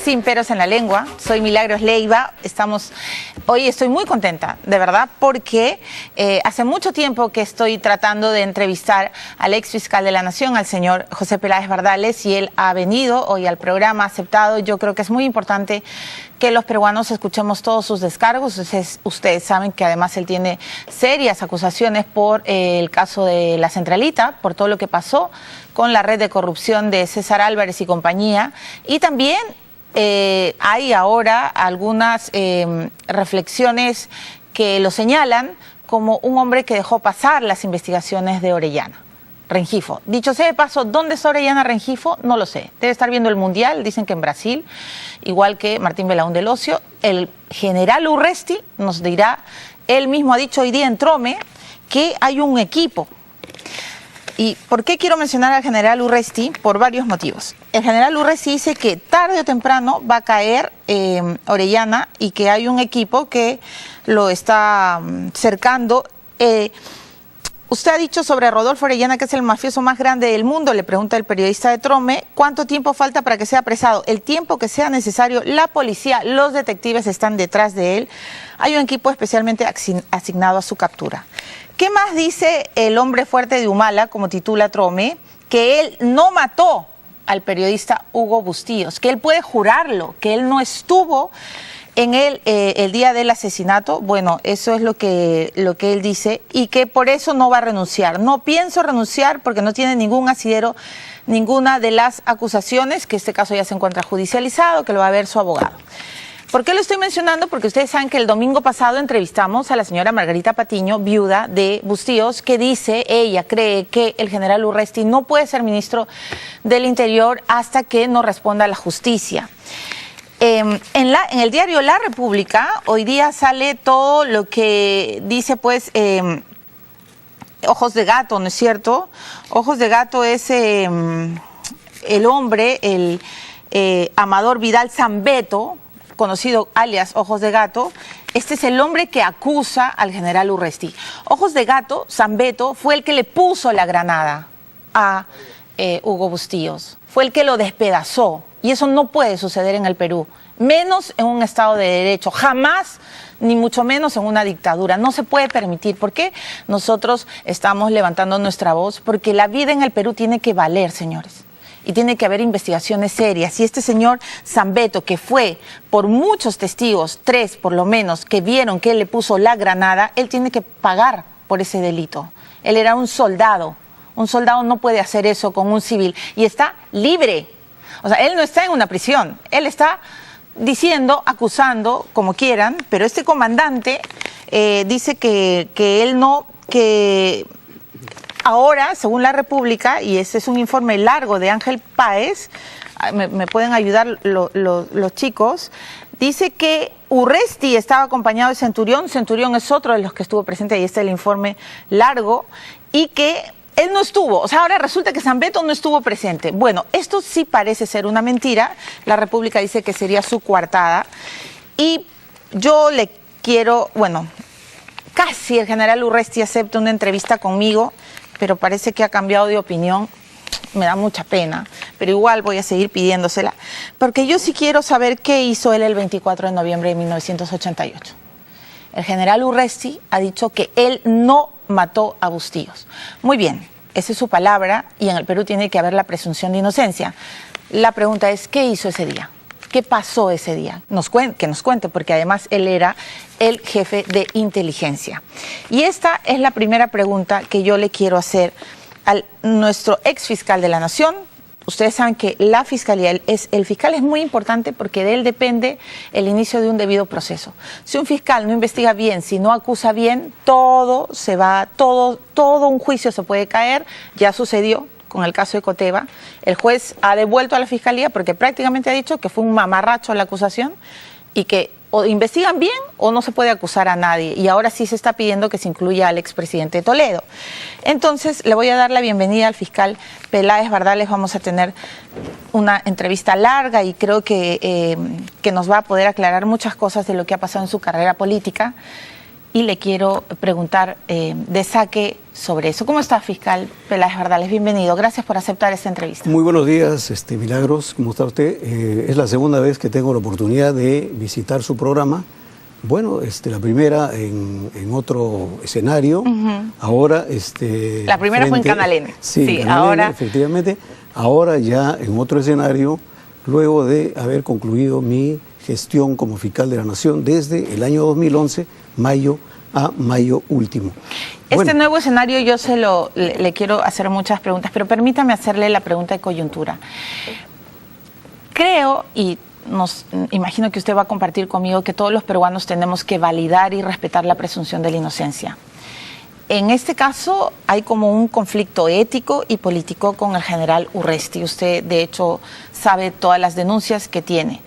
Sin peros en la lengua, soy Milagros Leiva. Hoy estoy muy contenta, de verdad, porque hace mucho tiempo que estoy tratando de entrevistar al ex fiscal de la Nación, al señor José Peláez Bardales, y él ha venido hoy al programa, ha aceptado. Yo creo que es muy importante que los peruanos escuchemos todos sus descargos. Ustedes saben que además él tiene serias acusaciones por el caso de la Centralita, por todo lo que pasó con la red de corrupción de César Álvarez y compañía, y también hay ahora algunas reflexiones que lo señalan como un hombre que dejó pasar las investigaciones de Orellana Rengifo. Dicho sea de paso, ¿dónde está Orellana Rengifo? No lo sé. Debe estar viendo el Mundial, dicen que en Brasil, igual que Martín Belaúnde Locio. El general Urresti nos dirá, él mismo ha dicho hoy día en Trome, que hay un equipo. ¿Y por qué quiero mencionar al general Urresti? Por varios motivos. El general Urresti dice que tarde o temprano va a caer Orellana y que hay un equipo que lo está cercando. Usted ha dicho sobre Rodolfo Orellana que es el mafioso más grande del mundo, le pregunta el periodista de Trome, ¿cuánto tiempo falta para que sea apresado? El tiempo que sea necesario, la policía, los detectives están detrás de él. Hay un equipo especialmente asignado a su captura. ¿Qué más dice el hombre fuerte de Humala, como titula Trome? Que él no mató al periodista Hugo Bustillos, que él puede jurarlo, que él no estuvo en el día del asesinato. Bueno, eso es lo que él dice, y que por eso no va a renunciar. No pienso renunciar porque no tiene ningún asidero, ninguna de las acusaciones, que este caso ya se encuentra judicializado, que lo va a ver su abogado. ¿Por qué lo estoy mencionando? Porque ustedes saben que el domingo pasado entrevistamos a la señora Margarita Patiño, viuda de Bustillos, que dice, ella cree que el general Urresti no puede ser ministro del Interior hasta que no responda a la justicia. En el diario La República hoy día sale todo lo que dice, pues, Ojos de Gato, ¿no es cierto? Ojos de Gato es el hombre, Amador Vidal Zambeto, conocido alias Ojos de Gato. Este es el hombre que acusa al general Urresti. Ojos de Gato, Zambeto, fue el que le puso la granada a Hugo Bustillos. Fue el que lo despedazó. Y eso no puede suceder en el Perú, menos en un Estado de Derecho, jamás, ni mucho menos en una dictadura. No se puede permitir. ¿Por qué nosotros estamos levantando nuestra voz? Porque la vida en el Perú tiene que valer, señores. Y tiene que haber investigaciones serias. Y este señor Zambeto, que fue por muchos testigos, 3 por lo menos, que vieron que él le puso la granada, él tiene que pagar por ese delito. Él era un soldado. Un soldado no puede hacer eso con un civil. Y está libre. O sea, él no está en una prisión. Él está diciendo, acusando, como quieran, pero este comandante dice que él no, que ahora, según La República, y ese es un informe largo de Ángel Páez, me pueden ayudar los chicos, dice que Urresti estaba acompañado de Centurión. Centurión es otro de los que estuvo presente, ahí está el informe largo, y que él no estuvo. O sea, ahora resulta que Zambeto no estuvo presente. Bueno, esto sí parece ser una mentira. La República dice que sería su coartada. Y yo le quiero, bueno, casi el general Urresti acepta una entrevista conmigo, pero parece que ha cambiado de opinión. Me da mucha pena, pero igual voy a seguir pidiéndosela, porque yo sí quiero saber qué hizo él el 24 de noviembre de 1988. El general Urresti ha dicho que él no mató a Bustillos. Muy bien, esa es su palabra, y en el Perú tiene que haber la presunción de inocencia. La pregunta es, ¿qué hizo ese día? ¿Qué pasó ese día? Que nos cuente, porque además él era el jefe de inteligencia. Y esta es la primera pregunta que yo le quiero hacer a nuestro ex fiscal de la Nación. Ustedes saben que la fiscalía, el fiscal es muy importante porque de él depende el inicio de un debido proceso. Si un fiscal no investiga bien, si no acusa bien, todo se va, todo un juicio se puede caer. Ya sucedió con el caso de Coteva. El juez ha devuelto a la fiscalía porque prácticamente ha dicho que fue un mamarracho la acusación y que o investigan bien o no se puede acusar a nadie. Y ahora sí se está pidiendo que se incluya al expresidente Toledo. Entonces, le voy a dar la bienvenida al fiscal Peláez Bardales. Vamos a tener una entrevista larga y creo que nos va a poder aclarar muchas cosas de lo que ha pasado en su carrera política. y le quiero preguntar de saque sobre eso. ¿Cómo está, fiscal Peláez Bardales? Bienvenido. Gracias por aceptar esta entrevista. Muy buenos días, Milagros. ¿Cómo está usted? Es la segunda vez que tengo la oportunidad de visitar su programa. Bueno, la primera en otro escenario. Ahora, la primera fue en Canal N. Sí, Canal ahora... N, efectivamente. Ahora ya en otro escenario, luego de haber concluido mi gestión como fiscal de la Nación desde el año 2011, mayo a mayo último. Este nuevo escenario yo le quiero hacer muchas preguntas, pero permítame hacerle la pregunta de coyuntura. Creo, y imagino que usted va a compartir conmigo, que todos los peruanos tenemos que validar y respetar la presunción de la inocencia. En este caso hay como un conflicto ético y político con el general Urresti. Usted, de hecho, sabe todas las denuncias que tiene.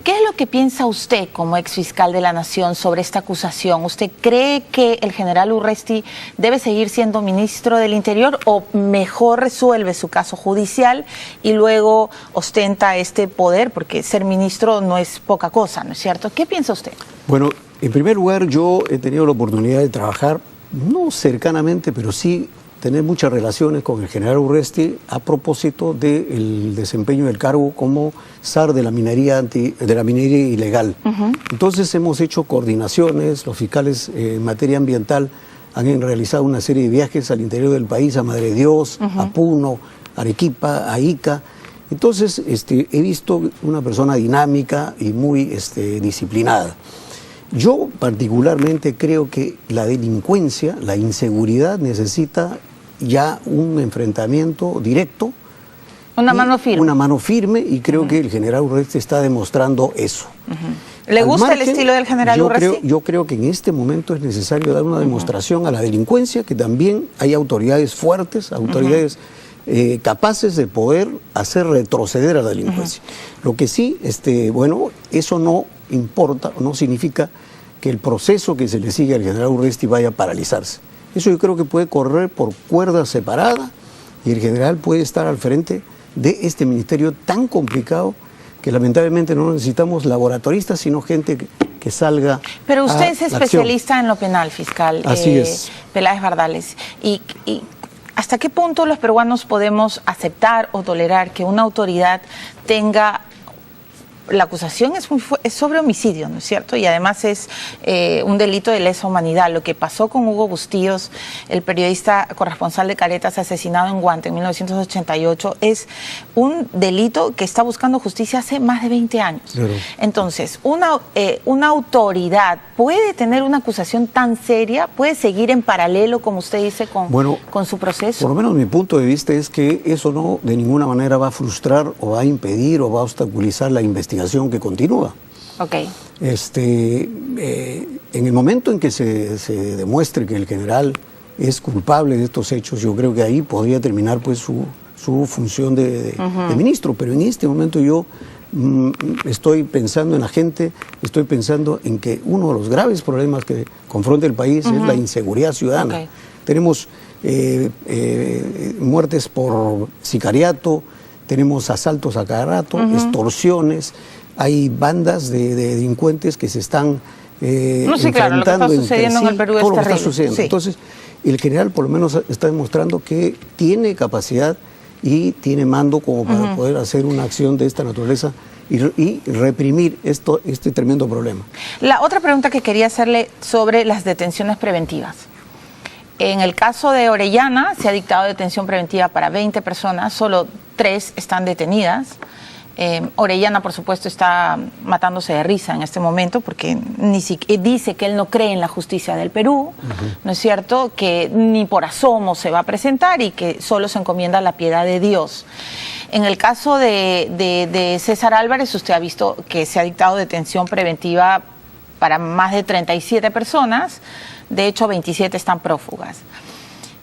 ¿Qué es lo que piensa usted como exfiscal de la Nación sobre esta acusación? ¿Usted cree que el general Urresti debe seguir siendo ministro del Interior o mejor resuelve su caso judicial y luego ostenta este poder? Porque ser ministro no es poca cosa, ¿no es cierto? ¿Qué piensa usted? Bueno, en primer lugar, yo he tenido la oportunidad de trabajar no cercanamente, pero sí tener muchas relaciones con el general Urresti a propósito del desempeño del cargo como SAR de la minería ilegal. Entonces hemos hecho coordinaciones, los fiscales en materia ambiental han realizado una serie de viajes al interior del país, a Madre de Dios, a Puno, Arequipa, a Ica. Entonces he visto una persona dinámica y muy disciplinada. Yo particularmente creo que la delincuencia, la inseguridad necesita ya un enfrentamiento directo. Una mano firme. Una mano firme, y creo que el general Urresti está demostrando eso. ¿Le gusta el estilo del general Urresti? Yo creo que en este momento es necesario dar una demostración a la delincuencia, que también hay autoridades fuertes, autoridades capaces de poder hacer retroceder a la delincuencia. Lo que sí, bueno, eso no importa, no significa que el proceso que se le sigue al general Urresti vaya a paralizarse. Eso yo creo que puede correr por cuerda separada y el general puede estar al frente de este ministerio tan complicado que lamentablemente no necesitamos laboratoristas, sino gente que salga. Pero usted es especialista en lo penal, fiscal. Así es. Peláez Bardales. Y ¿hasta qué punto los peruanos podemos aceptar o tolerar que una autoridad tenga... La acusación es sobre homicidio, ¿no es cierto? Y además es un delito de lesa humanidad. Lo que pasó con Hugo Bustíos, el periodista corresponsal de Caretas asesinado en Guante en 1988, es un delito que está buscando justicia hace más de 20 años. Claro. Entonces, una autoridad puede tener una acusación tan seria, puede seguir en paralelo, como usted dice, con su proceso. Por lo menos mi punto de vista es que eso no de ninguna manera va a frustrar o va a impedir o va a obstaculizar la investigación que continúa. Okay. En el momento en que se demuestre que el general es culpable de estos hechos, yo creo que ahí podría terminar pues su función de ministro, pero en este momento yo estoy pensando en la gente, estoy pensando en que uno de los graves problemas que confronta el país es la inseguridad ciudadana. Okay. Tenemos muertes por sicariato, tenemos asaltos a cada rato, extorsiones, hay bandas de delincuentes que se están claro, lo que está sucediendo en el Perú es todo lo que terrible. Está sucediendo. Sí. Entonces, el general por lo menos está demostrando que tiene capacidad y tiene mando como para poder hacer una acción de esta naturaleza y reprimir este tremendo problema. La otra pregunta que quería hacerle sobre las detenciones preventivas. En el caso de Orellana se ha dictado detención preventiva para 20 personas, solo 3 están detenidas. Orellana, por supuesto, está matándose de risa en este momento porque dice que él no cree en la justicia del Perú, ¿no es cierto? Que ni por asomo se va a presentar y que solo se encomienda a la piedad de Dios. En el caso de César Álvarez, usted ha visto que se ha dictado detención preventiva para más de 37 personas, de hecho 27 están prófugas.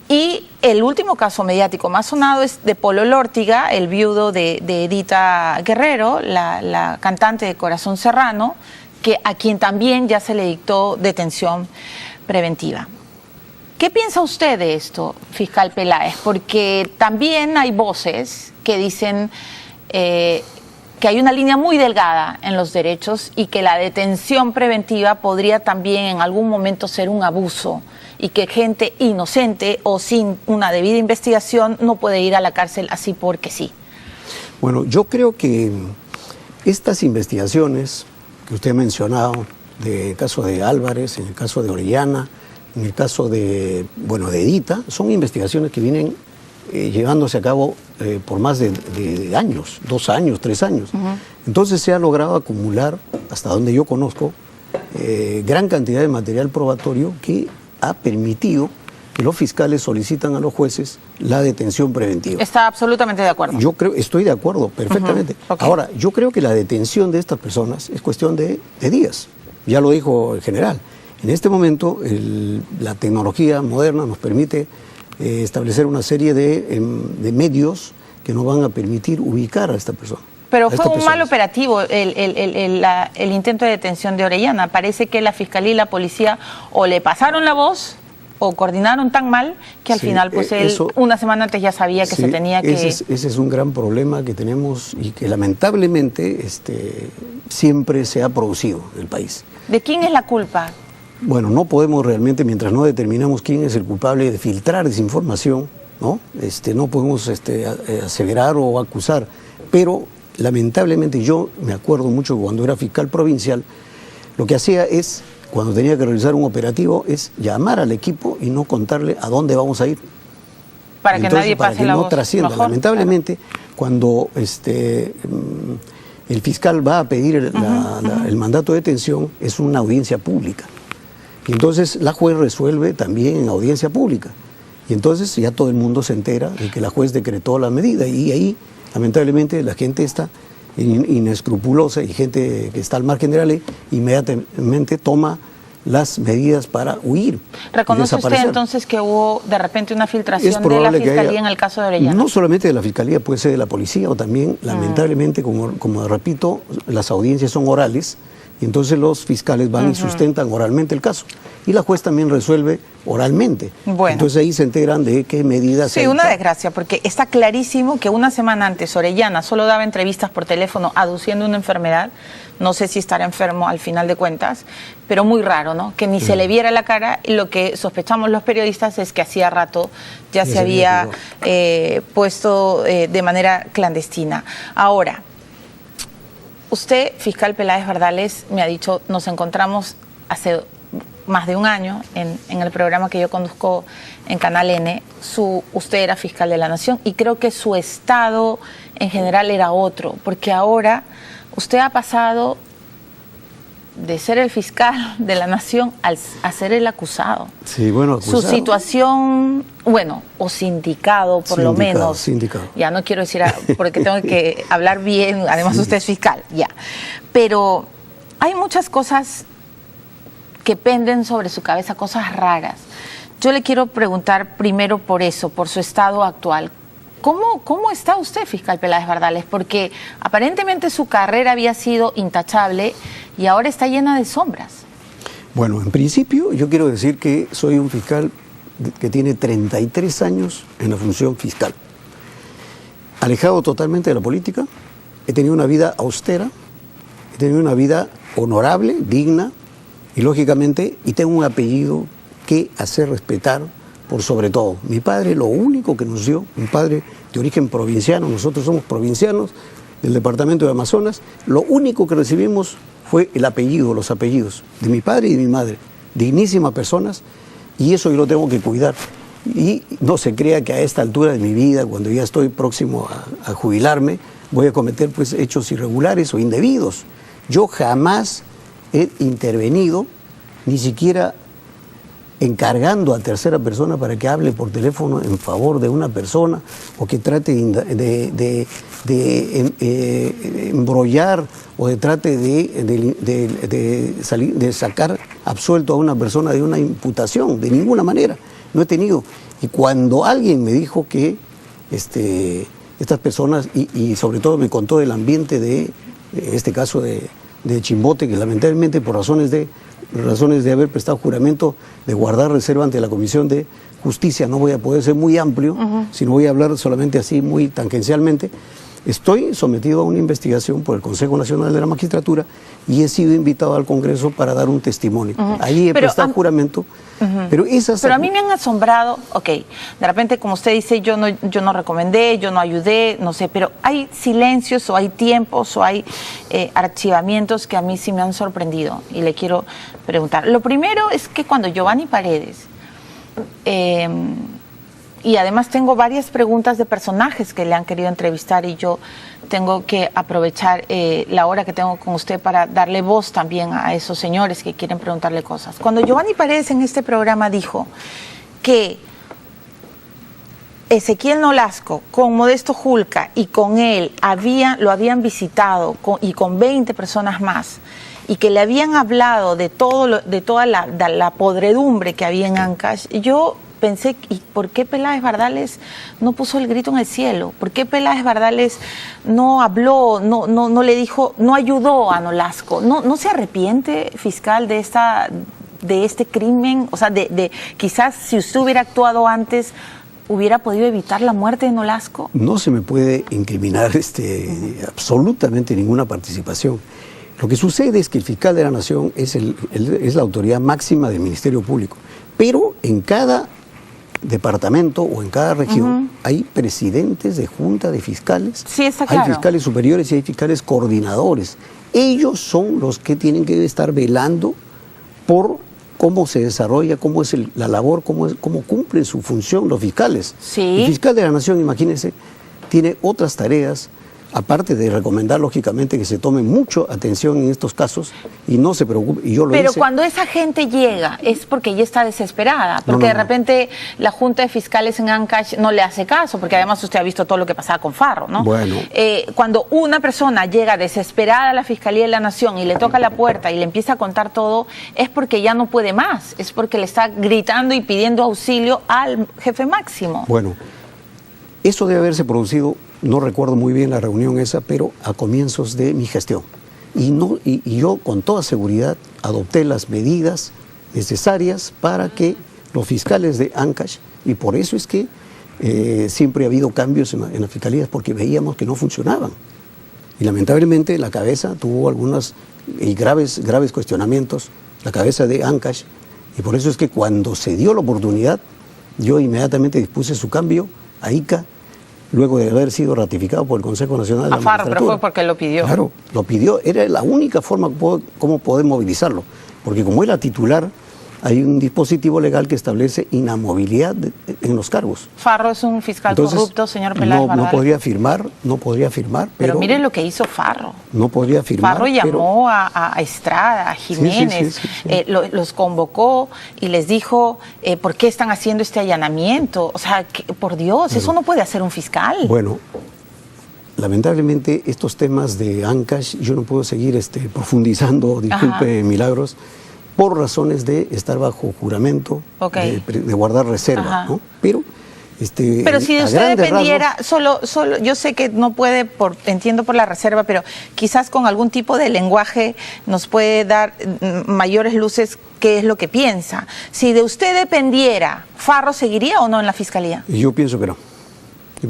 Y el último caso mediático más sonado es de Polo Lórtiga, el viudo de Edita Guerrero, la cantante de Corazón Serrano, a quien también ya se le dictó detención preventiva. ¿Qué piensa usted de esto, fiscal Peláez? Porque también hay voces que dicen que hay una línea muy delgada en los derechos y que la detención preventiva podría también en algún momento ser un abuso y que gente inocente o sin una debida investigación no puede ir a la cárcel así porque sí. Bueno, yo creo que estas investigaciones que usted ha mencionado, del caso de Álvarez, en el caso de Orellana, en el caso de Edita, son investigaciones que vienen llevándose a cabo por más de años, 2 años, 3 años. Entonces se ha logrado acumular, hasta donde yo conozco, gran cantidad de material probatorio que ha permitido que los fiscales solicitan a los jueces la detención preventiva. Está absolutamente de acuerdo. Estoy de acuerdo, perfectamente. Okay. Ahora, yo creo que la detención de estas personas es cuestión de días. Ya lo dijo el general. En este momento, la tecnología moderna nos permite establecer una serie de medios que nos van a permitir ubicar a esta persona. Pero fue un mal operativo el intento de detención de Orellana. Parece que la Fiscalía y la Policía o le pasaron la voz o coordinaron tan mal que al final, pues él una semana antes ya sabía que se tenía que... Ese es un gran problema que tenemos y que lamentablemente siempre se ha producido en el país. ¿De quién es la culpa? Bueno, no podemos realmente, mientras no determinamos quién es el culpable de filtrar desinformación, ¿no? No podemos aseverar o acusar, pero lamentablemente yo me acuerdo mucho que cuando era fiscal provincial, lo que hacía es, cuando tenía que realizar un operativo, es llamar al equipo y no contarle a dónde vamos a ir. Para que nadie pase la voz. No trascienda. Lamentablemente, cuando el fiscal va a pedir el mandato de detención, es una audiencia pública. Y entonces la juez resuelve también en audiencia pública. Y entonces ya todo el mundo se entera de que la juez decretó la medida. Y ahí, lamentablemente, la gente está inescrupulosa y gente que está al margen de la ley, inmediatamente toma las medidas para huir. ¿Reconoce usted entonces que hubo de repente una filtración de la Fiscalía en el caso de Orellana? No solamente de la Fiscalía, puede ser de la Policía o también, lamentablemente, como repito, las audiencias son orales y entonces los fiscales van y sustentan oralmente el caso. Y la juez también resuelve oralmente. Bueno. Entonces ahí se enteran de qué medidas... Sí, una desgracia, porque está clarísimo que una semana antes Orellana solo daba entrevistas por teléfono aduciendo una enfermedad. No sé si estará enfermo al final de cuentas, pero muy raro, ¿no? Que ni se le viera la cara. Y lo que sospechamos los periodistas es que hacía rato ya se había puesto de manera clandestina. Ahora, usted, fiscal Peláez Bardales, me ha dicho, nos encontramos hace más de un año en el programa que yo conduzco en Canal N. Usted era fiscal de la Nación y creo que su estado en general era otro, porque ahora usted ha pasado de ser el fiscal de la Nación a ser el acusado. Sí, bueno, acusado. Su situación, bueno, o sindicado por lo menos. Sindicado. Ya no quiero decir, porque tengo que hablar bien, además usted es fiscal, ya. Pero hay muchas cosas que penden sobre su cabeza, cosas raras. Yo le quiero preguntar primero por eso, por su estado actual. ¿Cómo está usted, fiscal Peláez Bardales? Porque aparentemente su carrera había sido intachable y ahora está llena de sombras. Bueno, en principio yo quiero decir que soy un fiscal que tiene 33 años en la función fiscal. Alejado totalmente de la política, he tenido una vida austera, he tenido una vida honorable, digna, y lógicamente, y tengo un apellido que hacer respetar por sobre todo. Mi padre, lo único que nos dio, mi padre de origen provinciano, nosotros somos provincianos del departamento de Amazonas, lo único que recibimos fue el apellido, los apellidos de mi padre y de mi madre. Dignísimas personas, y eso yo lo tengo que cuidar. Y no se crea que a esta altura de mi vida, cuando ya estoy próximo a jubilarme, voy a cometer pues hechos irregulares o indebidos. Yo jamás he intervenido, ni siquiera encargando a tercera persona para que hable por teléfono en favor de una persona o que trate de embrollar o de trate de sacar absuelto a una persona de una imputación, de ninguna manera. No he tenido. Y cuando alguien me dijo que estas personas, y sobre todo me contó del ambiente de este caso de Chimbote, que lamentablemente por razones de haber prestado juramento de guardar reserva ante la Comisión de Justicia, no voy a poder ser muy amplio, sino voy a hablar solamente así muy tangencialmente, Estoy sometido a una investigación por el Consejo Nacional de la Magistratura y he sido invitado al Congreso para dar un testimonio. Ahí he prestado juramento. Pero a mí me han asombrado, de repente, como usted dice, yo no recomendé, yo no ayudé, no sé, pero hay silencios o hay tiempos o hay archivamientos que a mí sí me han sorprendido y le quiero preguntar. Lo primero es que cuando Giovanni Paredes, y además tengo varias preguntas de personajes que le han querido entrevistar y yo tengo que aprovechar la hora que tengo con usted para darle voz también a esos señores que quieren preguntarle cosas. Cuando Giovanni Paredes en este programa dijo que Ezequiel Nolasco con Modesto Julca y con él lo habían visitado y con 20 personas más y que le habían hablado de toda la podredumbre que había en Ancash, yo pensé, ¿y por qué Peláez Bardales no puso el grito en el cielo? ¿Por qué Peláez Bardales no habló, no le dijo, no ayudó a Nolasco? ¿No se arrepiente, fiscal, de este crimen? O sea, quizás si usted hubiera actuado antes, ¿hubiera podido evitar la muerte de Nolasco? No se me puede incriminar absolutamente ninguna participación. Lo que sucede es que el fiscal de la Nación es la autoridad máxima del Ministerio Público, pero en cada departamento o en cada región hay presidentes de junta de fiscales, sí, está claro. Hay fiscales superiores y hay fiscales coordinadores. Ellos son los que tienen que estar velando por cómo se desarrolla, cómo es la labor, cómo cumplen su función los fiscales. Sí. El fiscal de la Nación, imagínense, tiene otras tareas, aparte de recomendar lógicamente que se tome mucho atención en estos casos y no se preocupe, y yo lo Pero hice. cuando esa gente llega es porque ella está desesperada, porque de repente la Junta de Fiscales en Ancash no le hace caso, porque además usted ha visto todo lo que pasaba con Farro, ¿no? Bueno. Cuando una persona llega desesperada a la Fiscalía de la Nación y le toca la puerta y le empieza a contar todo, es porque ya no puede más, es porque le está gritando y pidiendo auxilio al jefe máximo. Bueno, eso debe haberse producido, no recuerdo muy bien la reunión esa, pero a comienzos de mi gestión. Y yo con toda seguridad adopté las medidas necesarias para que los fiscales de Ancash, y por eso es que siempre ha habido cambios en las fiscalías, porque veíamos que no funcionaban. Y lamentablemente la cabeza tuvo algunos graves cuestionamientos, la cabeza de Ancash, y por eso es que cuando se dio la oportunidad, yo inmediatamente dispuse su cambio a ICA, luego de haber sido ratificado por el Consejo Nacional de la Magistratura. Pero fue porque lo pidió. Claro, lo pidió, era la única forma como poder movilizarlo, porque como era titular, hay un dispositivo legal que establece inamovilidad en los cargos. Farro es un fiscal corrupto, señor Peláez Bardales. No podría firmar, pero miren lo que hizo Farro. No podría firmar. Farro llamó a Estrada, a Jiménez, sí. Los convocó y les dijo, ¿por qué están haciendo este allanamiento? O sea, por Dios, eso no puede hacer un fiscal. Bueno, lamentablemente estos temas de Ancash, yo no puedo seguir profundizando, disculpe, Milagros, por razones de estar bajo juramento, de guardar reserva, ¿no? Pero si de usted dependiera, solo, yo sé que no puede, entiendo por la reserva, pero quizás con algún tipo de lenguaje nos puede dar mayores luces qué es lo que piensa. Si de usted dependiera, ¿Farro seguiría o no en la Fiscalía? Yo pienso que no.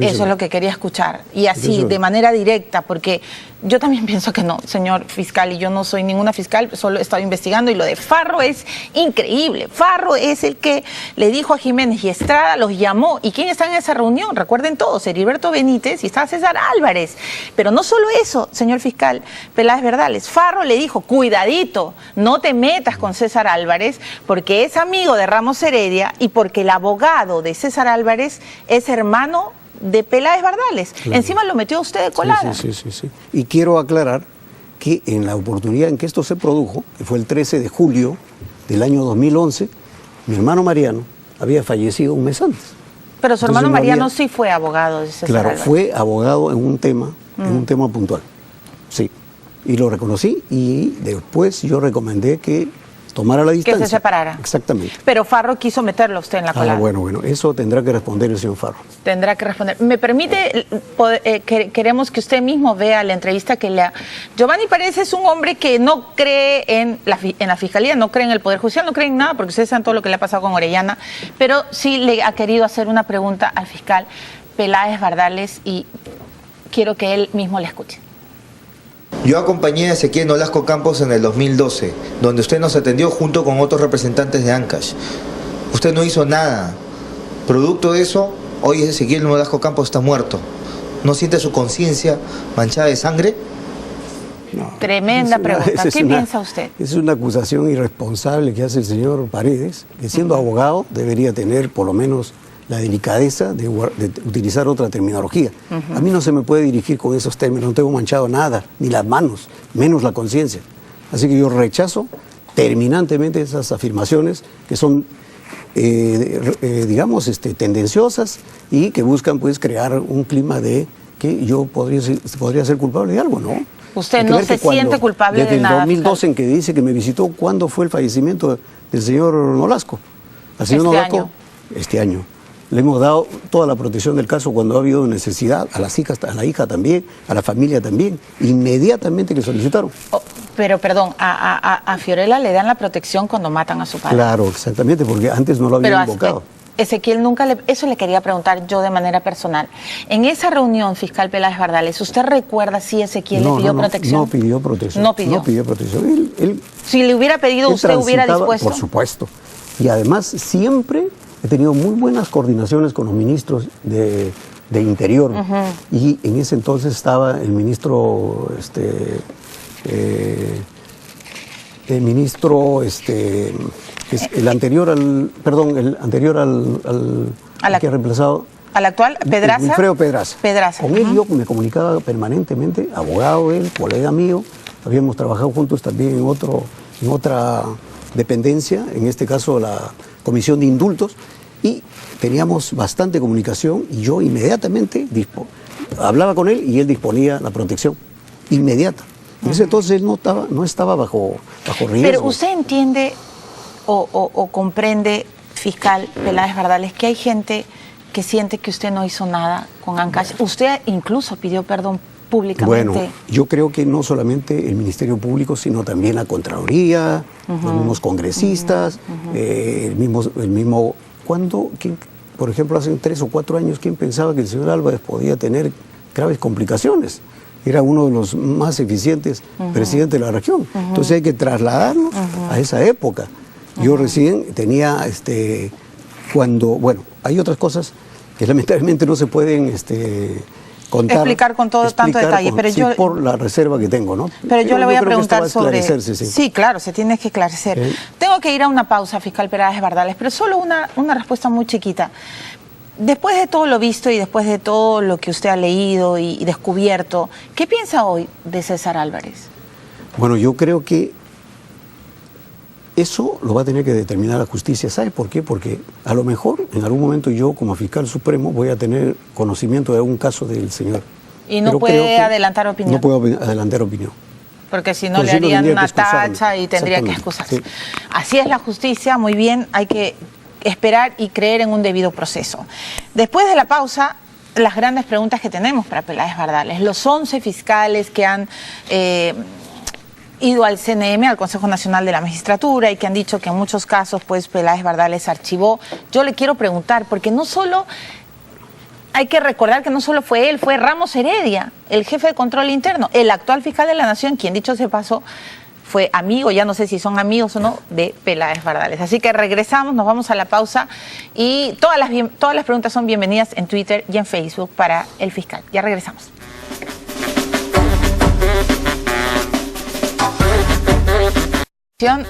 Eso es lo que quería escuchar, y así, de manera directa, porque yo también pienso que no, señor fiscal, y yo no soy ninguna fiscal, solo he estado investigando, y lo de Farro es increíble. Farro es el que le dijo a Jiménez y Estrada, los llamó, ¿y quién está en esa reunión? Recuerden todos, Heriberto Benítez y está César Álvarez. Pero no solo eso, señor fiscal Peláez Bardales, Farro le dijo, cuidadito, no te metas con César Álvarez, porque es amigo de Ramos Heredia y porque el abogado de César Álvarez es hermano de Peláez Bardales. Claro. Encima lo metió usted de colada. Sí. Y quiero aclarar que en la oportunidad en que esto se produjo, que fue el 13 de julio del año 2011, mi hermano Mariano había fallecido un mes antes. Pero su hermano Mariano sí fue abogado de César Álvarez. Fue abogado en un tema puntual. Sí. Y lo reconocí y después yo recomendé que tomara la distancia. Que se separara. Exactamente. Pero Farro quiso meterlo usted en la colada. Bueno, eso tendrá que responder el señor Farro. Tendrá que responder. ¿Me permite? Queremos que usted mismo vea la entrevista que le ha... Giovanni Paredes es un hombre que no cree en la Fiscalía, no cree en el Poder Judicial, no cree en nada, porque ustedes saben todo lo que le ha pasado con Orellana, pero sí le ha querido hacer una pregunta al fiscal Peláez Bardales y quiero que él mismo le escuche. Yo acompañé a Ezequiel Nolasco Campos en el 2012, donde usted nos atendió junto con otros representantes de Ancash. Usted no hizo nada. Producto de eso, hoy Ezequiel Nolasco Campos está muerto. ¿No siente su conciencia manchada de sangre? No, Tremenda pregunta. ¿Qué piensa usted? Es una acusación irresponsable que hace el señor Paredes, que siendo abogado debería tener por lo menos la delicadeza de utilizar otra terminología. A mí no se me puede dirigir con esos términos, no tengo manchado nada, ni las manos, menos la conciencia. Así que yo rechazo terminantemente esas afirmaciones que son, digamos, tendenciosas y que buscan pues crear un clima de que yo podría ser culpable de algo, ¿no? Usted no se siente culpable de nada. Desde el 2012 en que dice que me visitó, ¿cuándo fue el fallecimiento del señor Nolasco? Al señor Nolasco, este año. Le hemos dado toda la protección del caso cuando ha habido necesidad, a las hijas, a la hija también, a la familia también, inmediatamente le solicitaron. Pero perdón, a Fiorella le dan la protección cuando matan a su padre. Claro, exactamente, porque antes no lo habían invocado. Ezequiel eso le quería preguntar yo de manera personal. En esa reunión, fiscal Peláez Bardales, ¿usted recuerda si Ezequiel le pidió protección? No pidió protección. No pidió. No pidió protección. Si le hubiera pedido, ¿usted hubiera dispuesto? Por supuesto. Y además siempre he tenido muy buenas coordinaciones con los ministros de Interior. Y en ese entonces estaba el ministro, el anterior al que ha reemplazado. ¿Al actual? ¿Pedraza? Wilfredo Pedraza. Pedraza. Con él yo me comunicaba permanentemente, abogado él, colega mío, habíamos trabajado juntos también en otra dependencia, en este caso la Comisión de Indultos, y teníamos bastante comunicación y yo inmediatamente hablaba con él y él disponía la protección inmediata. En ese entonces él no estaba bajo riesgo. Pero usted entiende o comprende, fiscal Peláez Bardales, que hay gente que siente que usted no hizo nada con Ancash. Usted incluso pidió perdón públicamente. Bueno, yo creo que no solamente el Ministerio Público, sino también la Contraloría, los mismos congresistas, el mismo por ejemplo, hace 3 o 4 años, ¿quién pensaba que el señor Álvarez podía tener graves complicaciones? Era uno de los más eficientes presidentes de la región. Entonces hay que trasladarlo a esa época. Yo recién tenía, hay otras cosas que lamentablemente no se pueden contar. Explicar con tanto detalle. Pero yo, por la reserva que tengo, ¿no? Pero yo le voy a preguntar sobre... Sí. Sí, claro, se tiene que esclarecer. Tengo que ir a una pausa, fiscal Peláez Bardales, pero solo una respuesta muy chiquita. Después de todo lo visto y después de todo lo que usted ha leído y descubierto, ¿qué piensa hoy de César Álvarez? Bueno, yo creo que eso lo va a tener que determinar la justicia. ¿Sabe por qué? Porque a lo mejor en algún momento yo, como fiscal supremo, voy a tener conocimiento de algún caso del señor. Y no puede adelantar opinión. No puedo adelantar opinión. Porque si no le harían una tacha y tendría que excusarse. Sí. Así es la justicia, muy bien, hay que esperar y creer en un debido proceso. Después de la pausa, las grandes preguntas que tenemos para Peláez Bardales. Los 11 fiscales que han ido al CNM, al Consejo Nacional de la Magistratura, y que han dicho que en muchos casos pues Peláez Bardales archivó. Yo le quiero preguntar, porque no solo... Hay que recordar que no solo fue él, fue Ramos Heredia, el jefe de control interno, el actual fiscal de la Nación, quien dicho se pasó, fue amigo, ya no sé si son amigos o no, de Peláez Bardales. Así que regresamos, nos vamos a la pausa y todas las preguntas son bienvenidas en Twitter y en Facebook para el fiscal. Ya regresamos.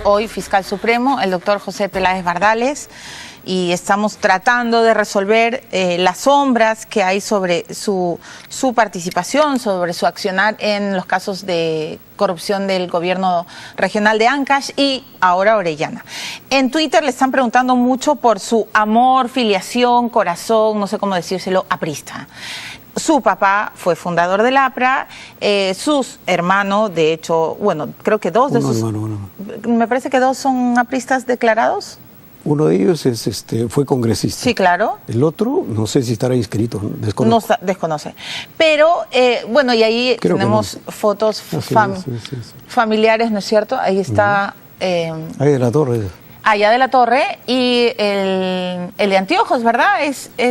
Hoy fiscal supremo, el doctor José Peláez Bardales, y estamos tratando de resolver las sombras que hay sobre su participación, sobre su accionar en los casos de corrupción del gobierno regional de Ancash y ahora Orellana. En Twitter le están preguntando mucho por su amor, filiación, corazón, no sé cómo decírselo, aprista. Su papá fue fundador del APRA, sus hermanos, de hecho, bueno, creo que dos de sus... Me parece que 2 son apristas declarados. Uno de ellos fue congresista. Sí, claro. El otro, no sé si estará inscrito, desconozco. No, desconoce. Pero, bueno, y ahí creo tenemos fotos familiares, ¿no es cierto? Ahí está... ahí de la Torre. Allá de la Torre, y el de anteojos, ¿verdad?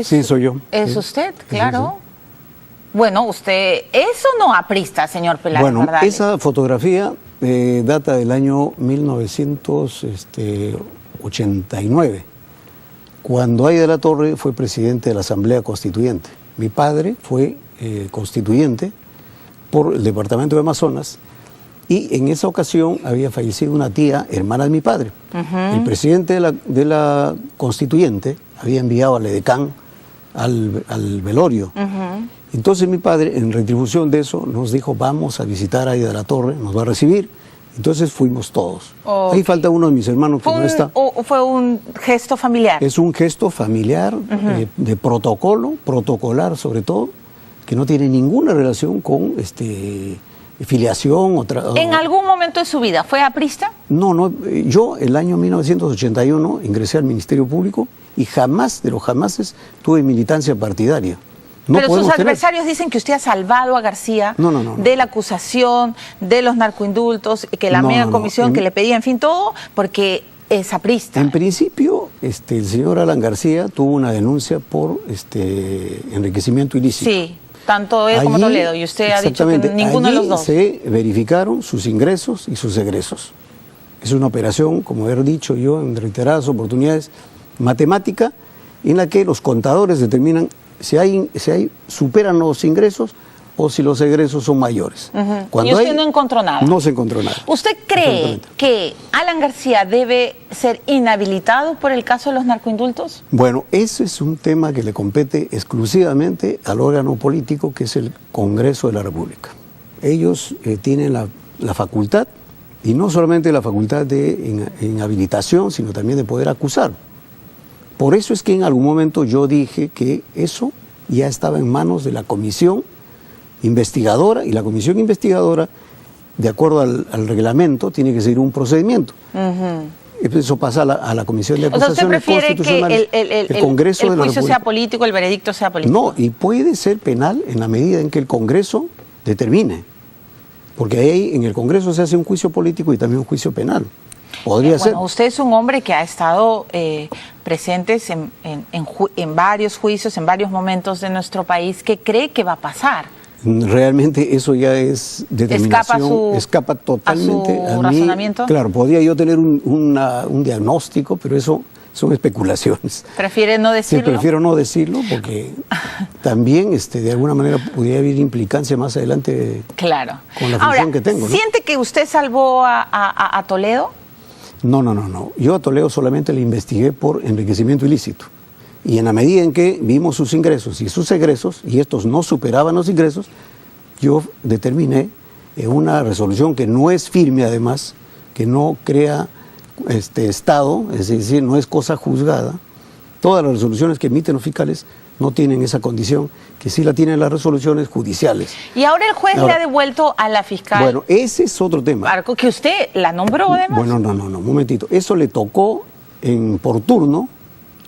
Sí, soy yo. Es usted, claro. Bueno, usted, eso no aprista, señor Peláez Bardales. Esa fotografía data del año 1989, cuando Aida de la Torre fue presidente de la Asamblea Constituyente. Mi padre fue constituyente por el departamento de Amazonas, y en esa ocasión había fallecido una tía, hermana de mi padre. El presidente de la constituyente había enviado al edecán al velorio. Entonces mi padre, en retribución de eso, nos dijo, vamos a visitar a Aida de la Torre, nos va a recibir. Entonces fuimos todos. Ahí falta uno de mis hermanos que no está. ¿Fue un gesto familiar? Es un gesto familiar, de protocolo, protocolar sobre todo, que no tiene ninguna relación con filiación. ¿En algún momento de su vida fue aprista? No, yo el año 1981 ingresé al Ministerio Público y jamás, de los jamases, tuve militancia partidaria. Pero sus adversarios dicen que usted ha salvado a García de la acusación, de los narcoindultos, que la mega comisión que le pedía, en fin, todo, porque es aprista. En principio, el señor Alan García tuvo una denuncia por enriquecimiento ilícito. Sí, tanto él como Toledo, y usted ha dicho que ninguno de los dos. Se verificaron sus ingresos y sus egresos. Es una operación, como he dicho yo en reiteradas oportunidades, matemática, en la que los contadores determinan si superan los ingresos o si los egresos son mayores. Y usted no encontró nada. No se encontró nada. ¿Usted cree que Alan García debe ser inhabilitado por el caso de los narcoindultos? Bueno, ese es un tema que le compete exclusivamente al órgano político, que es el Congreso de la República. Ellos tienen la facultad, y no solamente la facultad de inhabilitación, sino también de poder acusar. Por eso es que en algún momento yo dije que eso ya estaba en manos de la comisión investigadora, y la comisión investigadora, de acuerdo al reglamento, tiene que seguir un procedimiento. Eso pasa a la comisión de acusaciones constitucionales. ¿El Congreso el juicio sea político, el veredicto sea político? No, y puede ser penal en la medida en que el Congreso determine. Porque ahí en el Congreso se hace un juicio político y también un juicio penal. Podría ser. Usted es un hombre que ha estado presente en varios juicios, en varios momentos de nuestro país. ¿Qué cree que va a pasar? Realmente eso ya es determinación, escapa totalmente a su razonamiento. Claro, podría yo tener un diagnóstico, pero eso son especulaciones. ¿Prefiere no decirlo? Sí, prefiero no decirlo porque también de alguna manera podría haber implicancia más adelante con la función que tengo, ¿no? ¿Siente que usted salvó a Toledo? No. Yo a Toledo solamente le investigué por enriquecimiento ilícito. Y en la medida en que vimos sus ingresos y sus egresos, y estos no superaban los ingresos, yo determiné una resolución que no es firme, además, que no crea Estado, es decir, no es cosa juzgada. Todas las resoluciones que emiten los fiscales no tienen esa condición, que sí la tienen las resoluciones judiciales. Y ahora el juez le ha devuelto a la fiscal. Bueno, ese es otro tema. Que usted la nombró, además. Bueno, no, un momentito. Eso le tocó por turno.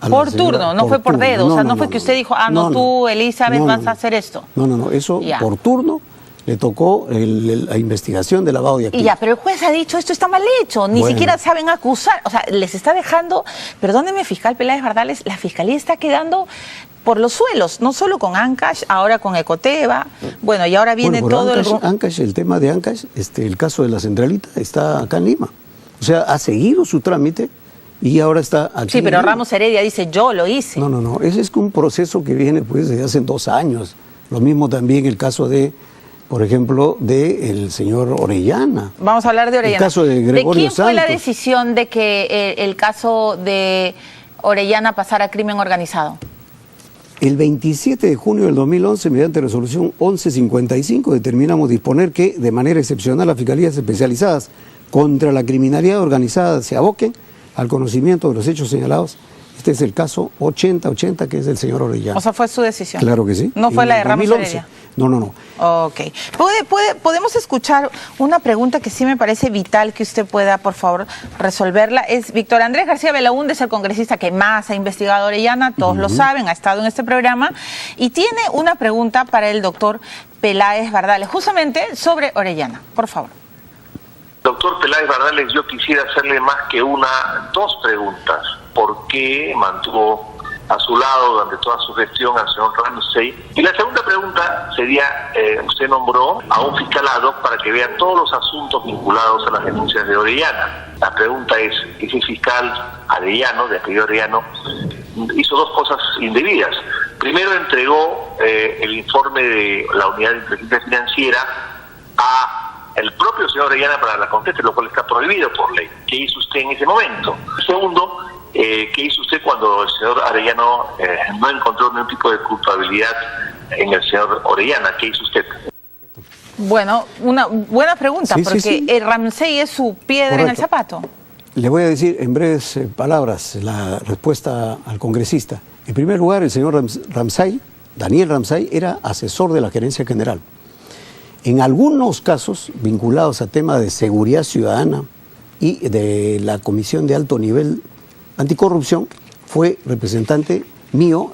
Por turno, no fue por dedo. O sea, no fue que usted dijo, tú, Elizabeth, vas a hacer esto. No, eso por turno le tocó la investigación de lavado de activos. Pero el juez ha dicho, esto está mal hecho, ni siquiera saben acusar. O sea, les está dejando, perdóneme, fiscal Peláez Bardales, la fiscalía está quedando por los suelos, no solo con Ancash, ahora con Ecoteva, y ahora viene todo Ancash, el tema de Ancash, el caso de la centralita está acá en Lima. O sea, ha seguido su trámite y ahora está aquí. Sí, pero Ramos Heredia dice, yo lo hice. No, ese es un proceso que viene desde hace 2 años. Lo mismo también el caso de, por ejemplo, del señor Orellana. Vamos a hablar de Orellana. El caso de Gregorio ¿De quién fue Santos? la decisión de que el caso de Orellana pasara a crimen organizado? El 27 de junio del 2011, mediante resolución 1155, determinamos disponer que, de manera excepcional, las fiscalías especializadas contra la criminalidad organizada se aboquen al conocimiento de los hechos señalados. Este es el caso 8080, que es del señor Orellana. O sea, fue su decisión. Claro que sí. ¿No fue la de Ramos Heredia? No. Ok. ¿Podemos escuchar una pregunta que sí me parece vital que usted pueda, por favor, resolverla? Es Víctor Andrés García Belaúnde, es el congresista que más ha investigado a Orellana, todos lo saben, ha estado en este programa, y tiene una pregunta para el doctor Peláez Bardales, justamente sobre Orellana. Por favor. Doctor Peláez Bardales, yo quisiera hacerle más que dos preguntas. ¿Por qué mantuvo a su lado durante toda su gestión al señor Ramsey. Y la segunda pregunta sería, usted nombró a un fiscal ad hoc para que vea todos los asuntos vinculados a las denuncias de Orellana. La pregunta es, ese fiscal Arellano, de apellido Arellano, hizo dos cosas indebidas. Primero, entregó el informe de la Unidad de Inteligencia Financiera a el propio señor Orellana para la conteste, lo cual está prohibido por ley. ¿Qué hizo usted en ese momento? Segundo, ¿qué hizo usted cuando el señor Arellano no encontró ningún tipo de culpabilidad en el señor Orellana? ¿Qué hizo usted? Bueno, una buena pregunta, Sí, porque sí. el Ramsey es su piedra en el Correcto. zapato. Le voy a decir en breves palabras la respuesta al congresista. En primer lugar, el señor Ramsay, Daniel Ramsay, era asesor de la Gerencia General. En algunos casos vinculados a temas de seguridad ciudadana y de la Comisión de Alto Nivel Anticorrupción, fue representante mío,